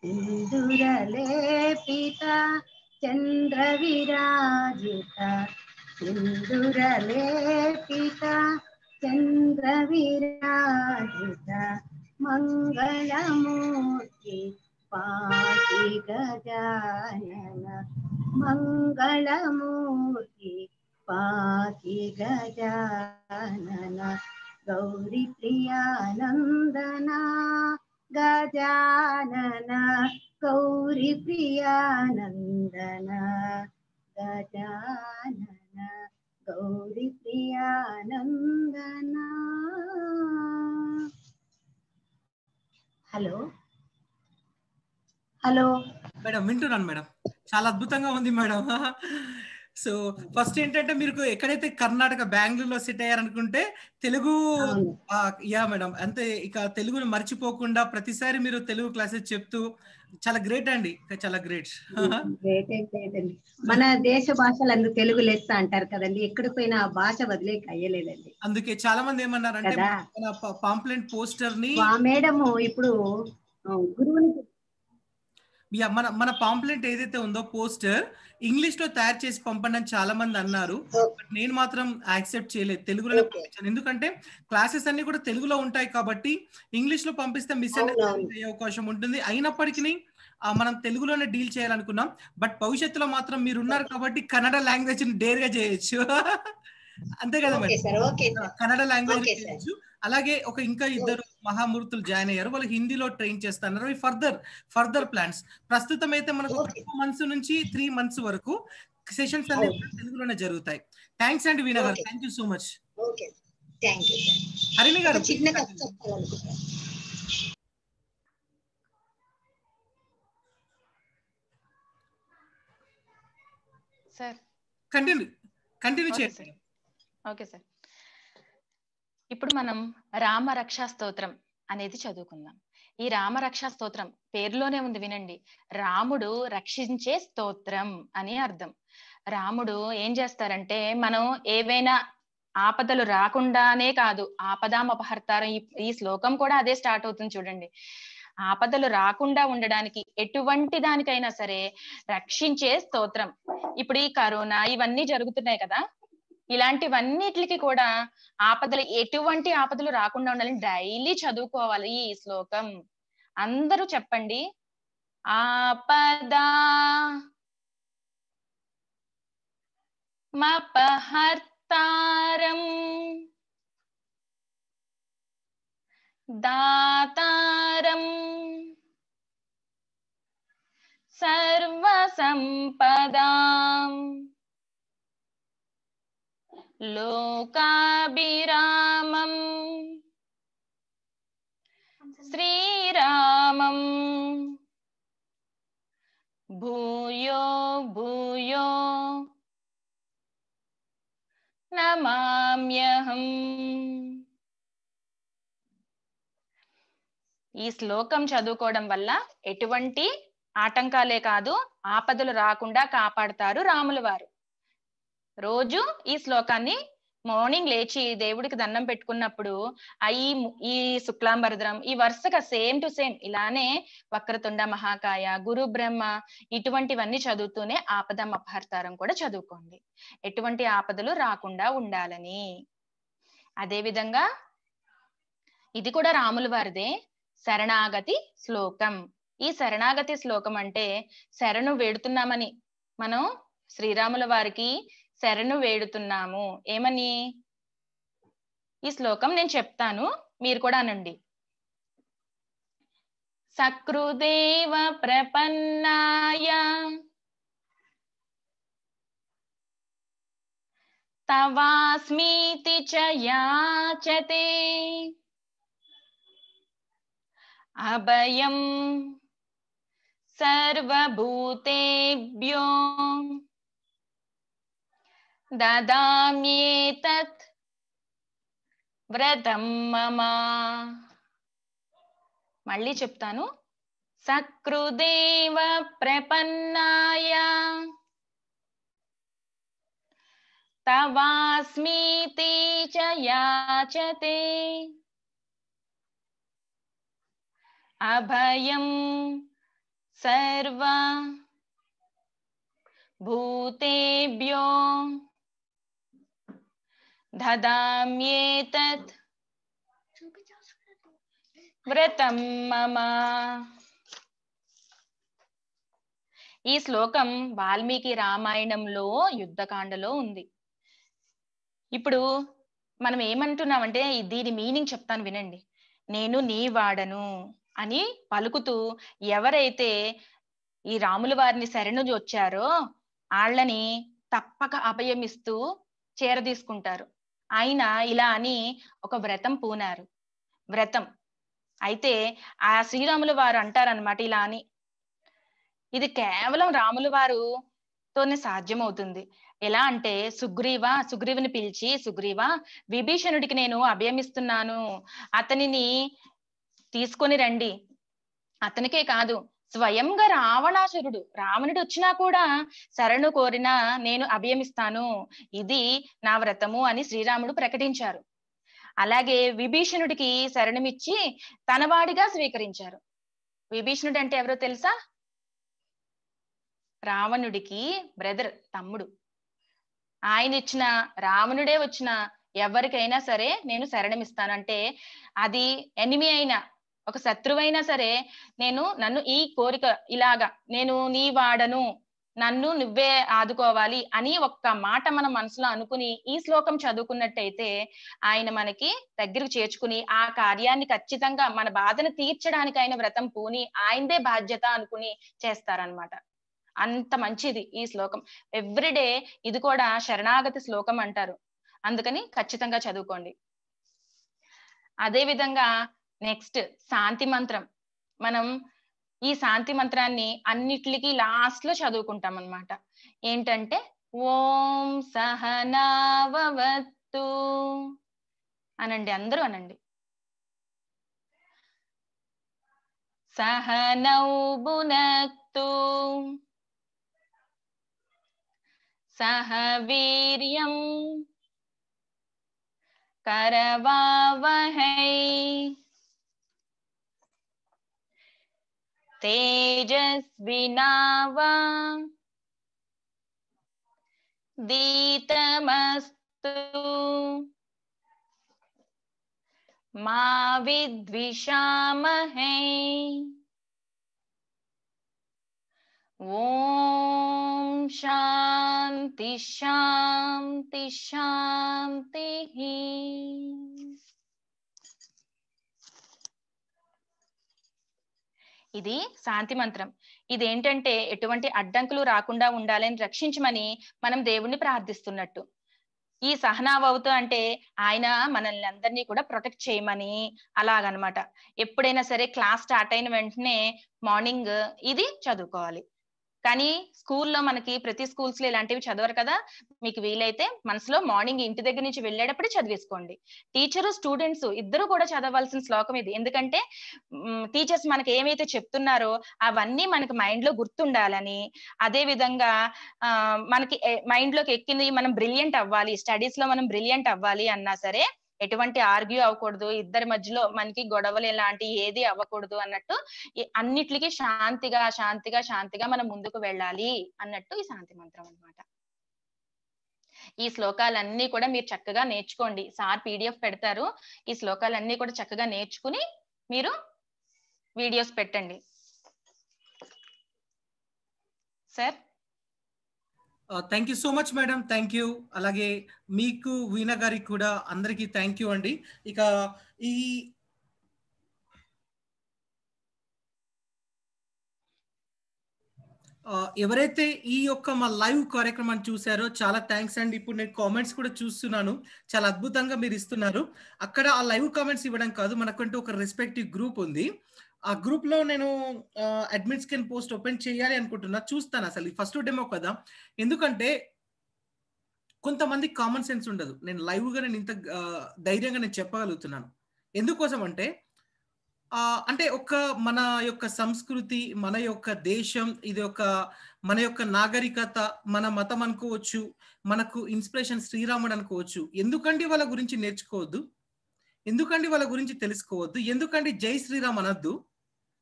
సింధురలేపిత చంద్రవిరాజిత, సింధురలేపిత చంద్రవిరాజిత, మంగళమూర్తి పాటి గజానన, మంగళమూర్తి పాటి గజానన, గౌరీ ప్రియానందన గజానన, గౌరీ ప్రియానందన గజానన, గౌరీ ప్రియానందన. హలో హలో మేడం వింటున్నాను మేడం, చాలా అద్భుతంగా ఉంది మేడం. సో ఫస్ట్ ఏంటంటే మీరు ఎక్కడైతే కర్ణాటక బెంగళూరులో సెట్ అయ్యారనుకుంటే తెలుగు, యా మేడం, అంతే. ఇక తెలుగును మర్చిపోకుండా ప్రతిసారి మీరు తెలుగు క్లాసెస్ చెప్తూ చాలా గ్రేట్ అండి, చాలా గ్రేట్. మన దేశ భాషలు అందుకు తెలుగు లెస్స అంటారు కదండి, ఎక్కడికి పోయినా ఆ భాష వదిలేక అయ్యలేదండి. అందుకే చాలా మంది ఏమన్నారంటే పాంప్లెంట్ పోస్టర్ ని మేడం ఇప్పుడు గురువుని మన పాంప్లెంట్ ఏదైతే ఉందో పోస్టర్ ఇంగ్లీష్ లో తయారు చేసి పంపండి అని చాలా మంది అన్నారు. నేను మాత్రం యాక్సెప్ట్ చేయలేదు, తెలుగులోనే పంపించాను. ఎందుకంటే క్లాసెస్ అన్ని కూడా తెలుగులో ఉంటాయి కాబట్టి ఇంగ్లీష్ లో పంపిస్తే మిస్అండర్స్టాండింగ్ అయ్యే అవకాశం ఉంటుంది. అయినప్పటికీ మనం తెలుగులోనే డీల్ చేయాలనుకున్నాం. బట్ భవిష్యత్తులో మాత్రం మీరు ఉన్నారు కాబట్టి కన్నడ లాంగ్వేజ్ ని డేర్ గా చేయొచ్చు. అంతే కదా మేడం, కన్నడ లాంగ్వేజ్ చేయొచ్చు. అలాగే ఇంకా ఇద్దరు మహామూర్తులు జాయిన్ అయ్యారు, వాళ్ళు హిందీలో ట్రైన్ చేస్తున్నారు. Further plans. ప్రస్తుతం అయితే మనకు 2 months నుంచి 3 months వరకు సెషన్స్ అన్ని తెలుగులోనే జరుగుతాయి. థ్యాంక్స్ అండి వీణా గారు, thank you so much. Harini గారు కంటిన్యూ చేయండి. ఓకే సార్, ఇప్పుడు మనం రామరక్షా స్తోత్రం అనేది చదువుకుందాం. ఈ రామరక్షా స్తోత్రం పేరులోనే ఉంది, వినండి. రాముడు రక్షించే స్తోత్రం అని అర్థం. రాముడు ఏం చేస్తారంటే, మనం ఏవైనా ఆపదలు రాకుండానే కాదు, ఆపదాం అపహర్తారం, ఈ శ్లోకం కూడా అదే స్టార్ట్ అవుతుంది చూడండి. ఆపదలు రాకుండా ఉండడానికి ఎటువంటి దానికైనా సరే రక్షించే స్తోత్రం. ఇప్పుడు ఈ కరోనా ఇవన్నీ జరుగుతున్నాయి కదా, ఇలాంటివన్నిటికి కూడా ఎటువంటి ఆపదలు రాకుండా ఉండాలని డైలీ చదువుకోవాలి ఈ శ్లోకం. అందరూ చెప్పండి. ఆపదా మపహర్తారం దాతారం సర్వసంపదాం లోకాభిరామం శ్రీరామం భూయో భూయో నమామ్యహం. ఈ శ్లోకం చదువుకోవడం వల్ల ఎటువంటి ఆటంకాలే కాదు ఆపదలు రాకుండా కాపాడతారు రాముల వారు. రోజు ఈ శ్లోకాన్ని మార్నింగ్ లేచి దేవుడికి దండం పెట్టుకున్నప్పుడు ఈ శుక్లాంబరధరం ఈ వరుసగా సేమ్ టు సేమ్ ఇలానే వక్రతుండ మహాకాయ, గురు బ్రహ్మ ఇటువంటివన్నీ చదువుతూనే ఆపదం అపహర్తారం కూడా చదువుకోండి, ఎటువంటి ఆపదలు రాకుండా ఉండాలని. అదే విధంగా ఇది కూడా రాముల వారిదే శరణాగతి శ్లోకం. ఈ శరణాగతి శ్లోకం అంటే శరణు వేడుతున్నామని, మనం శ్రీరాముల వారికి శరణు వేడుతున్నాము. ఏమని? ఈ శ్లోకం నేను చెప్తాను, మీరు కూడా అనండి. సకృదేవ ప్రపన్నాయ తవాస్మీతి చ యాచతే అభయం సర్వభూతేభ్యో దదామ్యేతత్ వ్రతం మమ. మళ్ళీ చెప్తాను. సకృదేవ ప్రపన్నాయ తవాస్మీతి చ యాచతే అభయం సర్వ భూతేభ్యో దదామ్యేతత్ వ్రతం మమ. ఈ శ్లోకం వాల్మీకి రామాయణంలో యుద్ధకాండలో ఉంది. ఇప్పుడు మనం ఏమంటున్నామంటే దీని మీనింగ్ చెప్తాను వినండి. నేను నీ వాడను అని పలుకుతూ ఎవరైతే ఈ రాముల వారిని శరణు వచ్చారో వాళ్ళని తప్పక అభయమిస్తూ చేరదీసుకుంటారు. ఆయన ఇలా అని ఒక వ్రతం పూనారు. వ్రతం అయితే ఆ శ్రీరాముల వారు అంటారనమాట ఇలా అని, ఇది కేవలం రాముల వారుతోనే సాధ్యమవుతుంది. ఎలా అంటే సుగ్రీవుని పిలిచి, సుగ్రీవా విభీషణుడికి నేను అభయమిస్తున్నాను, అతనిని తీసుకొని రండి. అతనికే కాదు స్వయంగా రావణుడు వచ్చినా కూడా శరణు కోరినా నేను అభయమిస్తాను, ఇది నా వ్రతము అని శ్రీరాముడు ప్రకటించారు. అలాగే విభీషణుడికి శరణమిచ్చి తనవాడిగా స్వీకరించారు. విభీషణుడు అంటే ఎవరో తెలుసా? రావణుడికి బ్రదర్, తమ్ముడు. ఆయన ఇచ్చిన, రావణుడే వచ్చిన ఎవరికైనా సరే నేను శరణమిస్తానంటే, అది ఎనిమి అయినా ఒక శత్రువైనా సరే నన్ను ఈ కోరిక ఇలాగా నేను నీ వాడను, నన్ను నువ్వే ఆదుకోవాలి అని ఒక్క మాట మన మనసులో అనుకుని ఈ శ్లోకం చదువుకున్నట్టయితే ఆయన మనకి దగ్గరకు చేర్చుకుని ఆ కార్యాన్ని ఖచ్చితంగా మన బాధను తీర్చడానికి ఆయన వ్రతం పూని ఆయనదే బాధ్యత అనుకుని చేస్తారనమాట. అంత మంచిది ఈ శ్లోకం. ఎవ్రీడే ఇది కూడా శరణాగతి శ్లోకం అంటారు, అందుకని ఖచ్చితంగా చదువుకోండి. అదే విధంగా నెక్స్ట్ శాంతి మంత్రం. మనం ఈ శాంతి మంత్రాన్ని అన్నిటికీ లాస్ట్ లో చదువుకుంటాం అన్నమాట. ఏంటంటే ఓం సహనావవత్తు అనండి, అందరూ అనండి. సహనౌ భునక్తు సహ వీర్యం కరవావహై తేజస్వినావా దీతమస్తు మా విద్విషామహే. ఓం శాంతి శాంతి శాంతి. ఇది శాంతి మంత్రం. ఇదేంటంటే ఎటువంటి అడ్డంకులు రాకుండా ఉండాలని రక్షించమని మనం దేవుణ్ణి ప్రార్థిస్తున్నట్టు. ఈ సహనావవుతూ అంటే ఆయన మనల్ని అందరినీ కూడా ప్రొటెక్ట్ చేయమని అలాగనమాట. ఎప్పుడైనా సరే క్లాస్ స్టార్ట్ అయిన వెంటనే మార్నింగ్ ఇది చదువుకోవాలి కానీ స్కూల్లో మనకి ప్రతి స్కూల్స్ లో ఇలాంటివి చదవరు కదా. మీకు వీలైతే మనసులో మార్నింగ్ ఇంటి దగ్గర నుంచి వెళ్ళేటప్పుడు చదివేసుకోండి. టీచరు స్టూడెంట్స్ ఇద్దరు కూడా చదవాల్సిన శ్లోకం ఇది. ఎందుకంటే టీచర్స్ మనకి ఏమైతే చెప్తున్నారో అవన్నీ మనకి మైండ్ లో గుర్తుండాలని, అదే విధంగా మనకి మైండ్ లోకి ఎక్కింది మనం బ్రిలియంట్ అవ్వాలి, స్టడీస్ లో మనం బ్రిలియంట్ అవ్వాలి అన్నా సరే ఎటువంటి ఆర్గ్యూ అవ్వకూడదు, ఇద్దరి మధ్యలో మనకి గొడవలు ఇలాంటి ఏది అవ్వకూడదు అన్నట్టు అన్నిటికీ శాంతిగా శాంతిగా శాంతిగా మనం ముందుకు వెళ్ళాలి అన్నట్టు ఈ శాంతి మంత్రం అన్నమాట. ఈ శ్లోకాలన్నీ కూడా మీరు చక్కగా నేర్చుకోండి. సార్ పీడిఎఫ్ పెడతారు. ఈ శ్లోకాలన్నీ కూడా చక్కగా నేర్చుకుని మీరు వీడియోస్ పెట్టండి. Sir thank you so much madam, thank you. అలాగే మీకు వీణా గారికి కూడా అందరికీ థ్యాంక్ యూ అండి. ఇక ఈ ఎవరైతే ఈ యొక్క మా లైవ్ కార్యక్రమాన్ని చూసారో చాలా థ్యాంక్స్ అండి. ఇప్పుడు నేను కామెంట్స్ కూడా చూస్తున్నాను, చాలా అద్భుతంగా మీరు ఇస్తున్నారు. అక్కడ ఆ లైవ్ కామెంట్స్ ఇవ్వడం కాదు, మనకంటూ ఒక రెస్పెక్టివ్ గ్రూప్ ఉంది. ఆ గ్రూప్ లో నేను అడ్మిన్ స్కాన్ పోస్ట్ ఓపెన్ చేయాలి అనుకుంటున్నా, చూస్తాను. అసలు ఫస్ట్ డెమో కదా, ఎందుకంటే కొంతమంది కామన్ సెన్స్ ఉండదు. నేను లైవ్ గా నేను ఇంత ధైర్యంగా నేను చెప్పగలుగుతున్నాను. ఎందుకోసం అంటే అంటే ఒక మన యొక్క సంస్కృతి, మన యొక్క దేశం, ఇది ఒక మన యొక్క నాగరికత, మన మతం అనుకోవచ్చు, మనకు ఇన్స్పిరేషన్ శ్రీరాముడు అనుకోవచ్చు. ఎందుకంటే వాళ్ళ గురించి నేర్చుకోవద్దు, ఎందుకంటే వాళ్ళ గురించి తెలుసుకోవద్దు, ఎందుకంటే జై శ్రీరామ్ అనద్దు?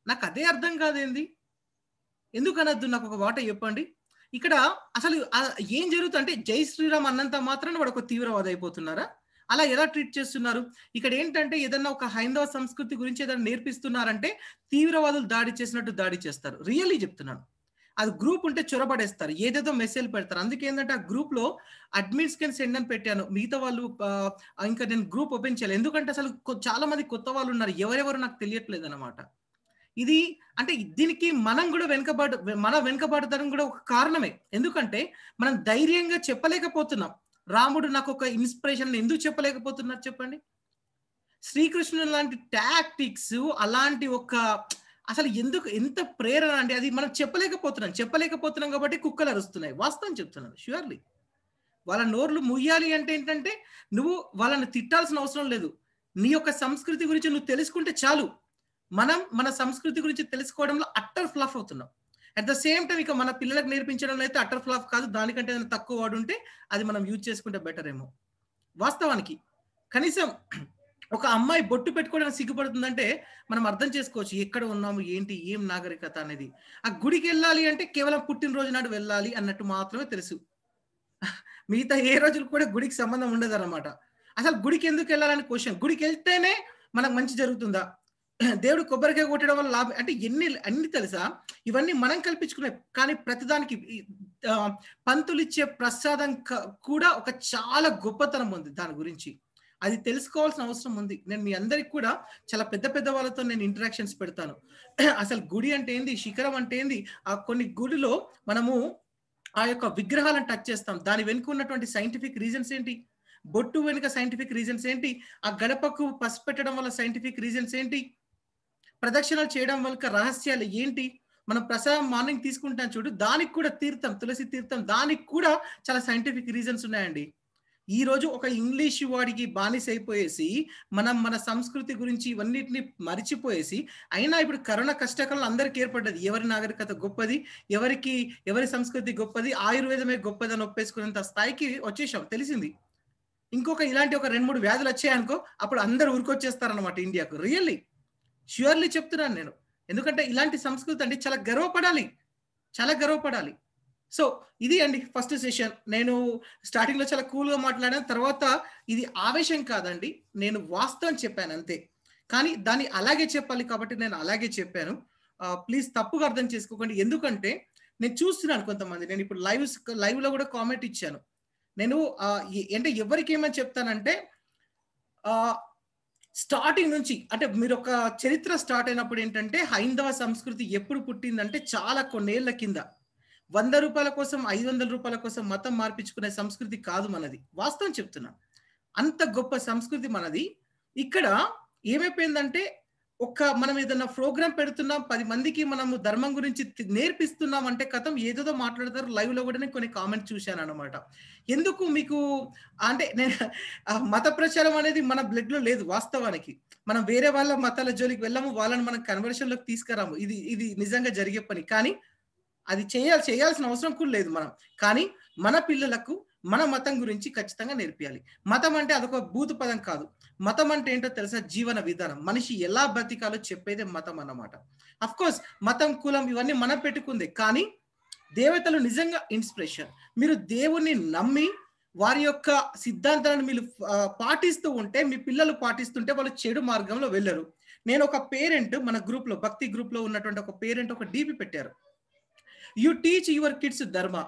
నాకు అదే అర్థం కాదేంది, ఎందుకు అనద్దు? నాకు ఒక మాట చెప్పండి. ఇక్కడ అసలు ఏం జరుగుతుంది అంటే జై శ్రీరామ్ అన్నంత మాత్రాన వాడు ఒక తీవ్రవాది అయిపోతున్నారా? అలా ఎలా ట్రీట్ చేస్తున్నారు? ఇక్కడ ఏంటంటే ఏదన్నా ఒక హైందవ సంస్కృతి గురించి ఏదైనా నేర్పిస్తున్నారంటే తీవ్రవాదులు దాడి చేసినట్టు దాడి చేస్తారు. రియల్లీ చెప్తున్నాను. అది గ్రూప్ ఉంటే చొరబడేస్తారు, ఏదేదో మెసేజ్ పెడతారు. అందుకే ఏంటంటే ఆ గ్రూప్ లో అడ్మిన్స్ కెన్ సెండ్ అని పెట్టాను. మిగతా వాళ్ళు ఇంకా నేను గ్రూప్ ఓపెన్ చేయాలి, ఎందుకంటే అసలు చాలా మంది కొత్త వాళ్ళు ఉన్నారు, ఎవరెవరు నాకు తెలియట్లేదు అనమాట. ఇది అంటే దీనికి మనం కూడా వెనుకబాటుతనం కూడా ఒక కారణమే. ఎందుకంటే మనం ధైర్యంగా చెప్పలేకపోతున్నాం. రాముడు నాకు ఒక ఇన్స్పిరేషన్ ఎందుకు చెప్పలేకపోతున్నారు చెప్పండి? శ్రీకృష్ణుడు లాంటి టాక్టిక్స్, అలాంటి ఒక అసలు ఎందుకు, ఎంత ప్రేరణ అంటే అది మనం చెప్పలేకపోతున్నాం కాబట్టి కుక్కలు అరుస్తున్నాయి. వాస్తవం చెప్తున్నాను, ష్యూర్లీ. వాళ్ళ నోర్లు ముయ్యాలి అంటే ఏంటంటే నువ్వు వాళ్ళని తిట్టాల్సిన అవసరం లేదు. నీ యొక్క సంస్కృతి గురించి నువ్వు తెలుసుకుంటే చాలు. మనం మన సంస్కృతి గురించి తెలుసుకోవడంలో అట్టర్ ఫ్లాప్ అవుతున్నాం. అట్ ద సేమ్ టైం ఇక మన పిల్లలకు నేర్పించడంలో అయితే అట్టర్ ఫ్లాప్ కాదు, దానికంటే ఏదైనా తక్కువ వాడు ఉంటే అది మనం యూజ్ చేసుకుంటే బెటర్ ఏమో. వాస్తవానికి కనీసం ఒక అమ్మాయి బొట్టు పెట్టుకోవడానికి సిగ్గుపడుతుందంటే మనం అర్థం చేసుకోవచ్చు ఎక్కడ ఉన్నాము, ఏంటి, ఏం నాగరికత అనేది. ఆ గుడికి వెళ్ళాలి అంటే కేవలం పుట్టినరోజు నాడు వెళ్ళాలి అన్నట్టు మాత్రమే తెలుసు. మిగతా ఏ రోజులు కూడా గుడికి సంబంధం ఉండదు అన్నమాట. అసలు గుడికి ఎందుకు వెళ్ళాలని క్వశ్చన్. గుడికి వెళ్తేనే మనకు మంచి జరుగుతుందా? దేవుడు కొబ్బరికాయ కొట్టడం వల్ల లాభం అంటే అన్ని తెలుసా? ఇవన్నీ మనం కల్పించుకునే. కానీ ప్రతిదానికి పంతులు ఇచ్చే ప్రసాదం కూడా ఒక చాలా గొప్పతనం ఉంది దాని గురించి. అది తెలుసుకోవాల్సిన అవసరం ఉంది. నేను మీ అందరికి కూడా చాలా పెద్ద పెద్ద వాళ్ళతో నేను ఇంటరాక్షన్స్ పెడతాను. అసలు గుడి అంటే ఏంది, శిఖరం అంటే ఏంది. ఆ కొన్ని గుడిలో మనము ఆ యొక్క విగ్రహాలను టచ్ చేస్తాం, దాని వెనుక ఉన్నటువంటి సైంటిఫిక్ రీజన్స్ ఏంటి, బొట్టు వెనుక సైంటిఫిక్ రీజన్స్ ఏంటి, ఆ గడపకు పసుపు పెట్టడం వల్ల సైంటిఫిక్ రీజన్స్ ఏంటి, ప్రదక్షిణలు చేయడం వల్ల రహస్యాలు ఏంటి, మనం ప్రసాదం మార్నింగ్ తీసుకుంటాం చూడు, దానికి కూడా తీర్థం, తులసి తీర్థం, దానికి కూడా చాలా సైంటిఫిక్ రీజన్స్ ఉన్నాయండి. ఈ రోజు ఒక ఇంగ్లీష్ వాడికి బానిస అయిపోయేసి మనం మన సంస్కృతి గురించి ఇవన్నిటిని మరిచిపోయేసి, అయినా ఇప్పుడు కరోనా కష్టకాలంలో అందరికీ ఏర్పడ్డది ఎవరి నాగరికత గొప్పది, ఎవరి సంస్కృతి గొప్పది, ఆయుర్వేదమే గొప్పది అని ఒప్పేసుకునేంత స్థాయికి వచ్చేసాం, తెలిసింది. ఇంకొక ఇలాంటి ఒక 2-3 వ్యాధులు వచ్చాయనుకో అప్పుడు అందరు ఊరికొచ్చేస్తారనమాట ఇండియాకు. రియల్లీ ష్యూర్లీ చెప్తున్నాను నేను. ఎందుకంటే ఇలాంటి సంస్కృతి అంటే చాలా గర్వపడాలి. సో ఇది అండి ఫస్ట్ సెషన్. నేను స్టార్టింగ్ లో చాలా కూల్ గా మాట్లాడాను, తర్వాత ఇది ఆవేశం కాదండి, నేను వాస్తవం చెప్పాను అంతే. కానీ దాన్ని అలాగే చెప్పాలి కాబట్టి నేను అలాగే చెప్పాను. ప్లీజ్ తప్పుగా అర్థం చేసుకోకండి. ఎందుకంటే నేను చూస్తున్నాను కొంతమంది, నేను ఇప్పుడు లైవ్ లో కూడా కామెంట్ ఇచ్చాను. నేను అంటే ఎవరికి ఏమని చెప్తానంటే స్టార్టింగ్ నుంచి అంటే మీరు ఒక చరిత్ర స్టార్ట్ అయినప్పుడు ఏంటంటే హైందవ సంస్కృతి ఎప్పుడు పుట్టిందంటే చాలా కొన్నేళ్ల కింద. 100 రూపాయల కోసం 500 రూపాయల కోసం మతం మార్పించుకునే సంస్కృతి కాదు మనది. వాస్తవం చెప్తున్నా, అంత గొప్ప సంస్కృతి మనది. ఇక్కడ ఏమైపోయిందంటే మనం ఏదైనా ప్రోగ్రామ్ పెడుతున్నాం, 10 మందికి మనము ధర్మం గురించి నేర్పిస్తున్నాం అంటే కథం ఏదేదో మాట్లాడతారు. లైవ్ లో కూడా నేను కొన్ని కామెంట్స్ చూశాను అనమాట. ఎందుకు మీకు అంటే నేను మత ప్రచారం అనేది మన బ్లడ్ లో లేదు వాస్తవానికి. మనం వేరే వాళ్ళ మతాల జోలికి వెళ్ళాము, వాళ్ళని మనం కన్వర్షన్ లోకి తీసుకురాము. ఇది నిజంగా జరిగే పని. కానీ అది చేయాల్సిన అవసరం కూడా లేదు మనం. కానీ మన పిల్లలకు మన మతం గురించి ఖచ్చితంగా నేర్పియాలి. మతం అంటే అదొక భూత పదం కాదు. మతం అంటే ఏంటో తెలుసా? జీవన విధానం. మనిషి ఎలా బతికాలో చెప్పేదే మతం అన్నమాట. అఫ్ కోర్స్ మతం, కులం ఇవన్నీ మనం పెట్టుకుంది. కానీ దేవతలు నిజంగా ఇన్స్పిరేషన్. మీరు దేవుణ్ణి నమ్మి వారి యొక్క సిద్ధాంతాలను మీరు పాటిస్తూ ఉంటే, మీ పిల్లలు పాటిస్తుంటే వాళ్ళు చెడు మార్గంలో వెళ్ళరు. నేను ఒక పేరెంట్ మన గ్రూప్ లో, భక్తి గ్రూప్ లో ఉన్నటువంటి ఒక పేరెంట్ ఒక డీపీ పెట్టారు. You teach your kids dharma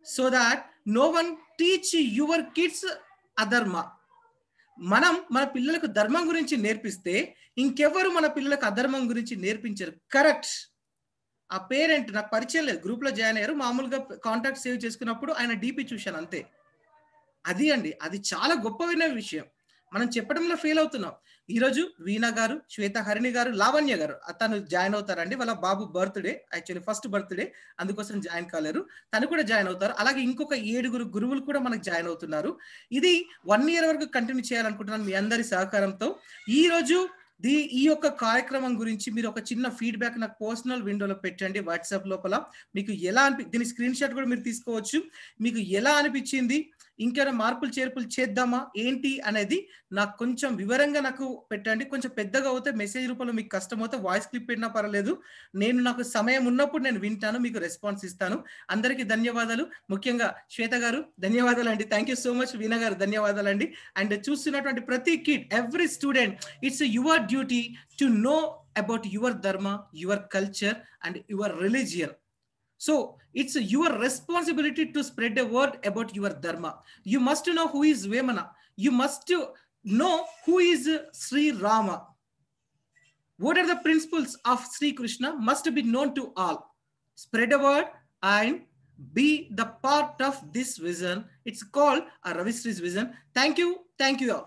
so that no one teach your kids adharma. మనం మన పిల్లలకు ధర్మం గురించి నేర్పిస్తే ఇంకెవరు మన పిల్లలకు అధర్మం గురించి నేర్పించరు. కరెక్ట్. ఆ పేరెంట్ నాకు పరిచయం లేదు, గ్రూప్ లో జాయిన్ అయ్యారు, మామూలుగా కాంటాక్ట్ సేవ్ చేసుకున్నప్పుడు ఆయన డీపీ చూశాను అంతే. అది అండి, అది చాలా గొప్పమైన విషయం. మనం చెప్పడంలో ఫెయిల్ అవుతున్నాం. ఈరోజు వీణా గారు, శ్వేత హరిణి గారు, లావణ్య గారు తను జాయిన్ అవుతారండి. వాళ్ళ బాబు బర్త్డే, యాక్చువల్లీ ఫస్ట్ బర్త్డే, అందుకోసం జాయిన్ కాలేరు. తను కూడా జాయిన్ అవుతారు. అలాగే ఇంకొక 7 గురువులు కూడా మనకు జాయిన్ అవుతున్నారు. ఇది 1 year వరకు కంటిన్యూ చేయాలనుకుంటున్నాను మీ అందరి సహకారంతో. ఈ రోజు ఈ యొక్క కార్యక్రమం గురించి మీరు ఒక చిన్న ఫీడ్బ్యాక్ నాకు పర్సనల్ విండోలో పెట్టండి వాట్సాప్ లోపల. మీకు ఎలా దీని స్క్రీన్ షాట్ కూడా మీరు తీసుకోవచ్చు. మీకు ఎలా అనిపించింది, ఇంకేమైనా మార్పులు చేర్పులు చేద్దామా ఏంటి అనేది నాకు కొంచెం వివరంగా నాకు పెట్టండి. కొంచెం పెద్దగా అవుతే మెసేజ్ రూపంలో మీకు కష్టం అవుతే వాయిస్ క్లిప్ పెట్టినా పర్వాలేదు. నాకు సమయం ఉన్నప్పుడు నేను వింటాను, మీకు రెస్పాన్స్ ఇస్తాను. అందరికీ ధన్యవాదాలు. ముఖ్యంగా శ్వేత గారు ధన్యవాదాలు అండి. Thank you so much. Veena గారు ధన్యవాదాలు అండి. అండ్ చూస్తున్నటువంటి ప్రతి kid, every student, it's your duty to know about your dharma, your culture and your religion. So it's your responsibility to spread the word about your dharma. You must know who is Vemana. You must know who is Sri Rama. What are the principles of Sri Krishna must be known to all. Spread the word and be the part of this vision. It's called a Ravisri's vision. Thank you all.